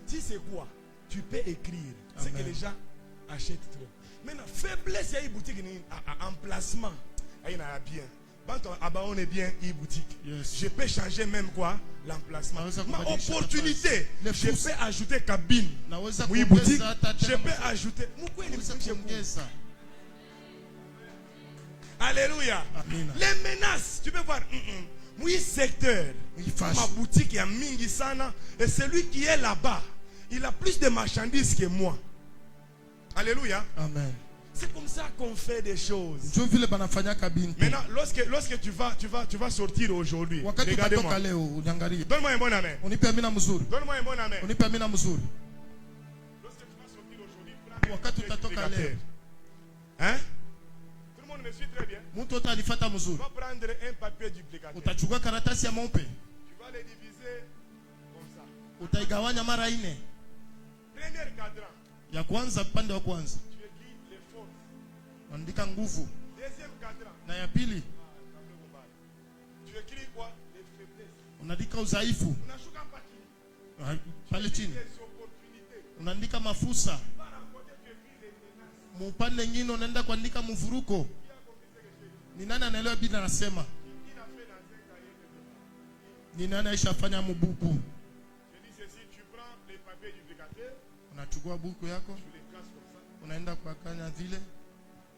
si c'est quoi, tu peux écrire. C'est que les gens achètent trop. Maintenant, faiblesse, il y a une boutique, emplacement, il y a bien. On est bien, une boutique. Yes. Je peux changer même quoi? L'emplacement. Ma opportunité, je peux ajouter cabine. Oui, boutique. Je peux ajouter. Alléluia. Les menaces, tu peux voir. Oui, secteur. Ma boutique, il y a Mingi Sana. Et celui qui est là-bas, il a plus de marchandises que moi. Alléluia. Amen. C'est comme ça qu'on fait des choses. Ndio vile banafanyaka binti. Maintenant, lorsque tu vas sortir aujourd'hui, Wakati regardez-moi. utatoka leo uniangalie. Donne-moi un bon amen. Unipe amina mzuri. Donne-moi un bon amen. Unipe amina mzuri. Lorsque tu vas sortir aujourd'hui, prends Wakati utatoka leo. Hein? Tout le monde me suit très bien. Mtu utanifuata Tu mzuri. vas prendre un papier duplicateur. Utachukua karatasi ya mweupe. Tu vas les diviser comme ça. Utaigawanya mara 4. Premier cadran. Ya kwanza upande wa kwanza. Tu écris les forces. Andika nguvu. Deuxième cadran. Na ya pili Tu écris quoi? Les faiblesses. unaandika udhaifu. Unashuka paki. Pale chini Les opportunités. unaandika mafusa. Par à côté, tu écris les menaces. Upande mwingine unaenda kuandika mvuruko. Ni nani anaelewa bila anasema? Il a fait dans un cahier de Ni nani aishafanya mbuku? Je dis ceci, tu prends les papiers duplicateurs, Unachukua buku yako, tu les traces comme ça. unaenda kuakanya vile.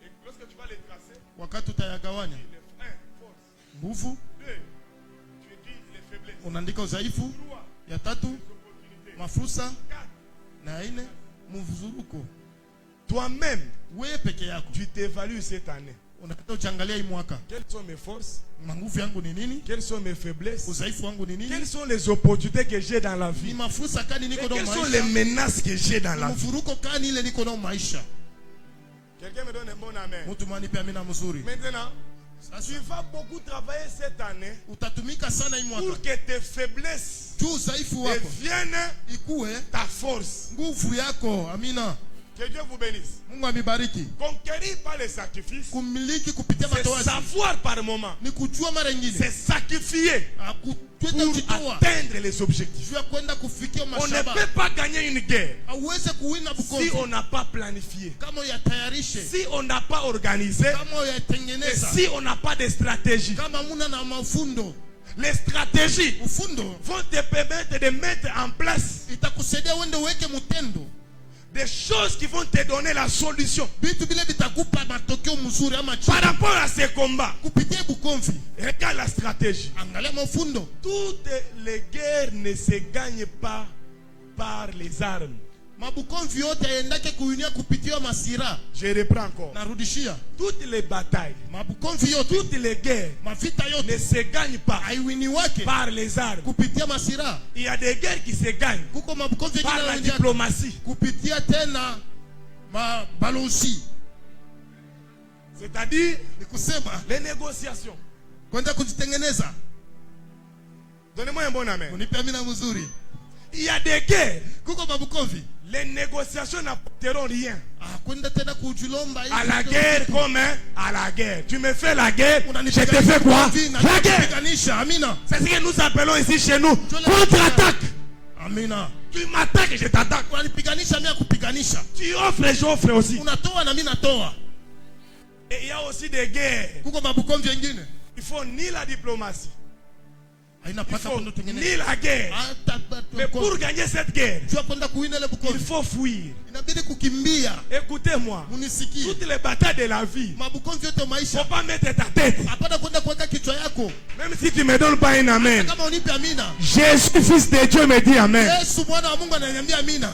Et lorsque tu vas les tracer, Wakati utayagawanya les 1, force. nguvu, 2, tu écris les faiblesses. unaandika udhaifu. 3, Ya tatu les opportunités. mafusa, 4. na 4 mvuruko. Toi-même, Wewe peke yako tu t'évalues cette année. unataka uchangalia hii mwaka. Quelles sont mes forces? Nguvu yangu ni nini? Quelles sont mes faiblesses? Udhaifu wangu ni nini? Quelles sont les opportunités que j'ai dans la Ni vie? mafusa kani Et niko na quelles sont les maisha? menaces que j'ai dans la vie? Mvuruko kani ile niko na maisha? Quelqu'un me donne un bon amen. Mtu mwanipe amina mzuri. Maintenant, tu Sasa vas beaucoup travailler cette année utatumika sana hii mwaka. pour que tes faiblesses Juu udhaifu wako deviennent ikuwe ta force. nguvu yako. Amina. Que Dieu vous bénisse. Mungu amibariki. Conquérir par les sacrifices, Kumiliki kupitia c'est matoazi savoir par moment. ni kujua mara C'est nyingine sacrifier akutwenda pour kujitoa atteindre les objectifs. juu ya kwenda kufikia On ne mashaba. peut pas gagner une guerre Hauweze kuwina si bukombe on n'a pas planifié, kama uyatayarishe, si on n'a pas organisé, kama et uyatengeneza, si on n'a pas de stratégie. kama muna na mafundo. Les stratégies Ufundo vont te permettre de mettre en place itakusaidia uende uweke mutendo des choses qui vont te donner la solution vitu vile vitakupa matokeo mzuri ama par chini rapport à ces combats. kupitia bukomvi. Regarde la stratégie. Angalia mafundo. Toutes les guerres ne se gagnent pas par les armes. Mabukomvi yote yaendake kuinia kupitia masira. Je reprends encore. Narudishia Toutes les batailles, mabukomvi yote, toutes les guerres mavita ne yote se gagnent pas haiwini wake par les armes. kupitia masira. Il y a des guerres qui se gagnent Kuko mabukomvi par yengine la yanaendia diplomatie. kupitia tena mabalozi, C'est-à-dire ni kusema les négociations. kwenda kujitengeneza. Donnez-moi un bon amen. Unipe amina mzuri. Il y a des guerres. Kuko mabukomvi Les négociations n'apporteront rien kwenda tena kujilomba à la guerre comme à la guerre. Tu me fais la guerre, je te fais quoi? La guerre. Amina. C'est ce que nous appelons ici chez nous contre-attaque. Amina. Tu m'attaques et je t'attaque. Unanipiganisha mimi kupiganisha. Tu offres et j'offre aussi. Unatoa na mimi natoa. Et il y a aussi des guerres. Kuko mabukomvi wengine Il faut ni la diplomatie, haina il pata faut kwenda ni kutengeneza. la guerre. Mais pour gagner cette guerre, jua kwenda kuwina ile il bukomvi faut fuir. inabidi kukimbia. Écoutez-moi, Munisikie. toutes les batailles de la vie, Mabukomvi yote il ne maisha faut pas mettre ta tête. hapana kwenda kuweka kichwa yako. Même si tu ne me donnes pas un amen. Kama unipe amina. Jésus, fils de Dieu, me dit amen. Yesu mwana wa Mungu ananiambia amina.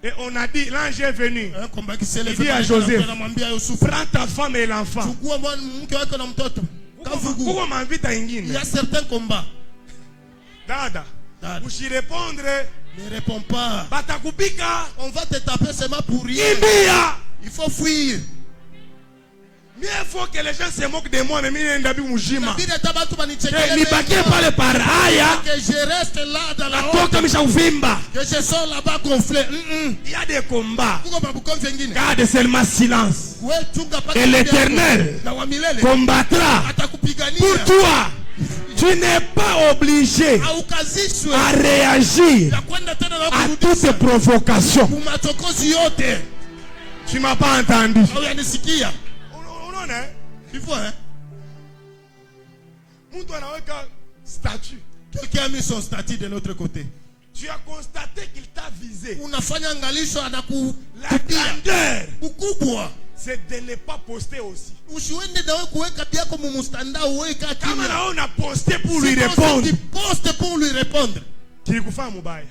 Et on a dit, l'ange est venu. Il dit à Joseph, prends prends ta femme et l'enfant. chukua mke wako na mtoto. Kavugu. Pourquoi m'invite à Il y ingine? a certains combats. Dada, Dada. ushi répondre, Ne réponds pas. batakupika, On va te taper seulement pour rien. kimbia. Il faut fuir. Mieux faut que les gens se moquent de moi, mais mimi ndabi mujima. Inabidi hata watu wanichekele Que nibakie mimi. pale paraya, Que je reste là dans la honte. natoka misha uvimba. Que je sors là-bas gonflé. Il y a des combats. Kuko mabukomvi wengine. Garde seulement silence. Wewe chunga paka. Et l'Éternel na wa milele combattra atakupigania. pour toi. Tu n'es pas obligé Haukazishwe à réagir ya kwenda tena na à kurudi toutes ces provocations. kumachokozi yote. Tu m'as pas entendu. Au yanisikia. Unaona? Hivyo Mtu anaweka statut. Quelqu'un a mis son statut de l'autre côté. Tu as constaté qu'il t'a visé. Unafanya angalisho La anakupia. grandeur, Ukubwa. c'est de ne pas poster aussi. Usiwende nawe kuweka biako mumustandao wewe kaa Kama kimya. na on a posté pour lui Si toi, répondre. tu postes pour lui répondre. Kilikufanya mubaya.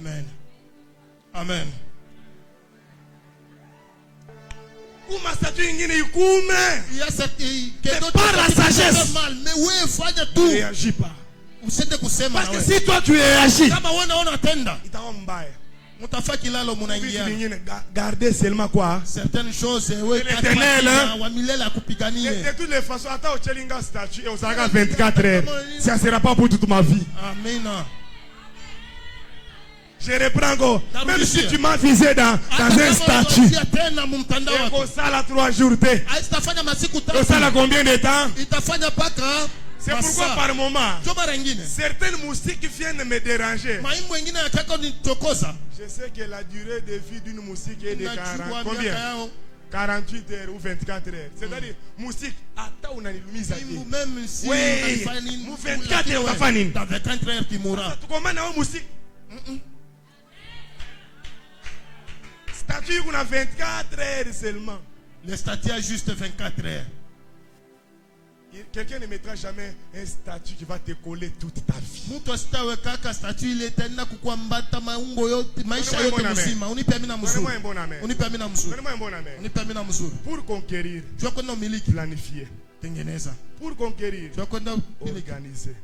Amen. Amen. Kuma statue ingine ikume. Il y a cette Mais par la sagesse. mal, mais oui, fanya tu. Réagis pas. Usende kusema Parce na que wewe. si toi tu réagis, Kama wewe unaona tenda, itakuwa mbaya. mtafa kilalo Vitu munaingia. vingine garder seulement quoi? Certaines choses wewe L'Éternel, hein. wa milele akupiganie. De toutes les façons, attends au chelinga statue et au sera 24 heures. Ça ne sera pas pour toute ma vie. Amina. Je reprends encore. Même Narudishia. si tu m'as visé dans un statut, tena mumtandao et wako. au sala 3 jours, Haitafanya masiku au sala tatu. combien de temps? Itafanya paka. C'est pourquoi par moment, Joma rengine. certaines moustiques viennent me déranger. Maimbo wengine yakako nitokoza. Je sais que la durée de vie d'une moustique est de Nachukua 40. miaka Combien? yao. 48 heures ou 24 heures. C'est-à-dire, moustique, hata unanilumiza Mungu ki. même si Oui. unafanya nini, Mu 24 heures utafanya nini? Dans 24 heures tu mourras. Tu comprends na moustique? Statut qu'on a 24 heures seulement. Le statut a juste 24 heures. Quelqu'un ne mettra jamais un statut qui va te coller toute ta vie. Mtu asitawe kaka statut ile tena kukwambata maungo yote maisha Donnez-moi yote un bon mzima. Unipe amina mzuri. Donnez-moi un bon amen. Unipe amina mzuri. Donnez-moi un bon amen. Unipe amina mzuri. Pour conquérir, Jua kwenda umiliki. planifier. Tengeneza. Pour conquérir, Jua kwenda umiliki. organiser.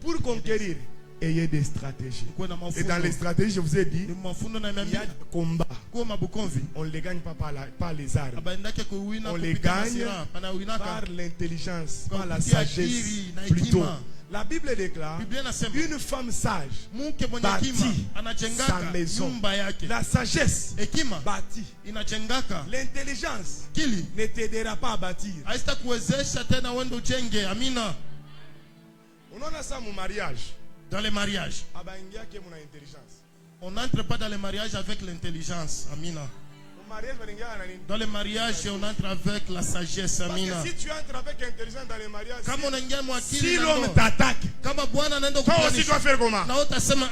Pour conquérir, ayez des stratégies. Kwenda Et dans les mafundo. stratégies, je vous ai dit, Ni mafundo na il y a miambia. des combats. Kwa mabukonvi. On ne les gagne pas par les armes, Abaendake kuwina On les kupita gagne masira. Pana winaka. par l'intelligence, Kwa par la kupitia sagesse akili na plutôt. hekima. La Bible déclare, Biblia inasema une femme sage mke mwenye bâtit hekima sa anajengaka maison. nyumba yake. La sagesse Hekima bâtit. inajengaka. L'intelligence Kili ne t'aidera pas à bâtir. haista kuwezesha tena wende ujenge. Amina. On a ça mon mariage. Dans les mariages, Abangia ke mon intelligence. on n'entre pas dans les mariages avec l'intelligence. Amina. Mon mariage va ringa na nini? Dans les mariages, on entre avec la sagesse. Parce Amina. que si tu entres avec intelligence dans les mariages, Kama unaingia si mwakili na l'homme ndoa, t'attaque, kama bwana anaenda toi aussi tu kukuanisha dois faire comment? na utasema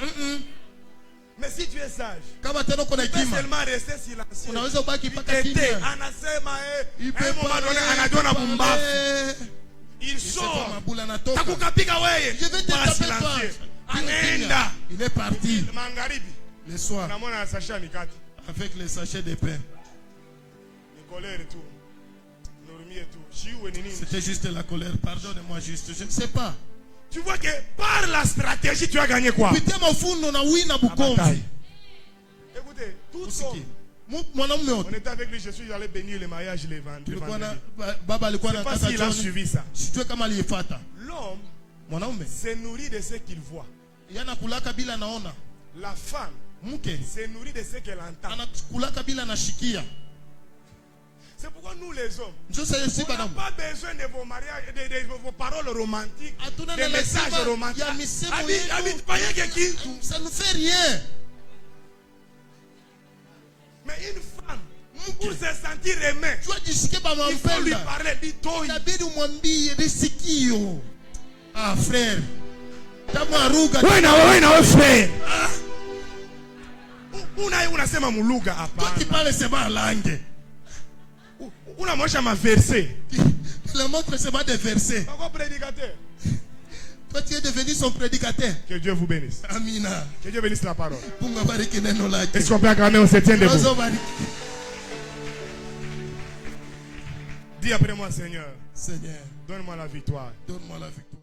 Mais si tu es sage, kama tena uko na tu peux hekima seulement rester silencieux. unaweza ubaki mpaka Ete, kimya. anasema Il à un moment donné anajona mumbafu. Il sort. mabula natoka. Takukapiga wewe. Je vais te Pas taper toi. silencieux. Anaenda. Il est parti Magharibi. le soir Unamwona Sacha mikati. avec les sachets de pain. Nicolère et tout. Normie et tout. Chiou et nini. C'était juste la colère. Pardonne-moi juste. Je ne sais pas. Tu vois que par la stratégie, tu as gagné quoi? Kupitia mafundo na wina La bukomvi. bataille. Écoutez, tout Usiki. homme, Mwanaume on wote. était avec lui, je suis allé bénir le mariage les Tulikuwa na vendredis. baba alikuwa Je ne sais pas anataka s'il a jioni. suivi ça. Sijue kama aliyefuata. L'homme Mwanaume se nourrit de ce qu'il voit. yanakulaka bila naona. La femme Mke se nourrit de ce qu'elle entend. anakulaka bila nashikia. C'est pourquoi nous les hommes, Njo sasa si on n'a badamu. pas besoin de vos mariages, de vos paroles romantiques, Hatuna des na messages lazima romantiques. ya misemo Habite yenu. pas rien que qui. Ça ne fait rien. Mais une femme, pour se sentir aimée, Jua jisikie il faut lui bamampenda. parler, dit toi. Inabidi umwambie risikio. Ah frère. Tamwaruga. Wewe na frère. Unasema muluga Toi qui hapana. parles sema langue. Unamwosha maverse. Le montre sema des versets. Pourquoi prédicateur? Toi tu es devenu son prédicateur. Que Dieu vous bénisse. Amina. Que Dieu bénisse la parole. Mungu abariki neno lake. Est-ce qu'on peut acclamer, on se tient debout? Rozo bariki. Dis après moi, Seigneur, Seigneur, donne-moi la victoire. donne-moi la victoire.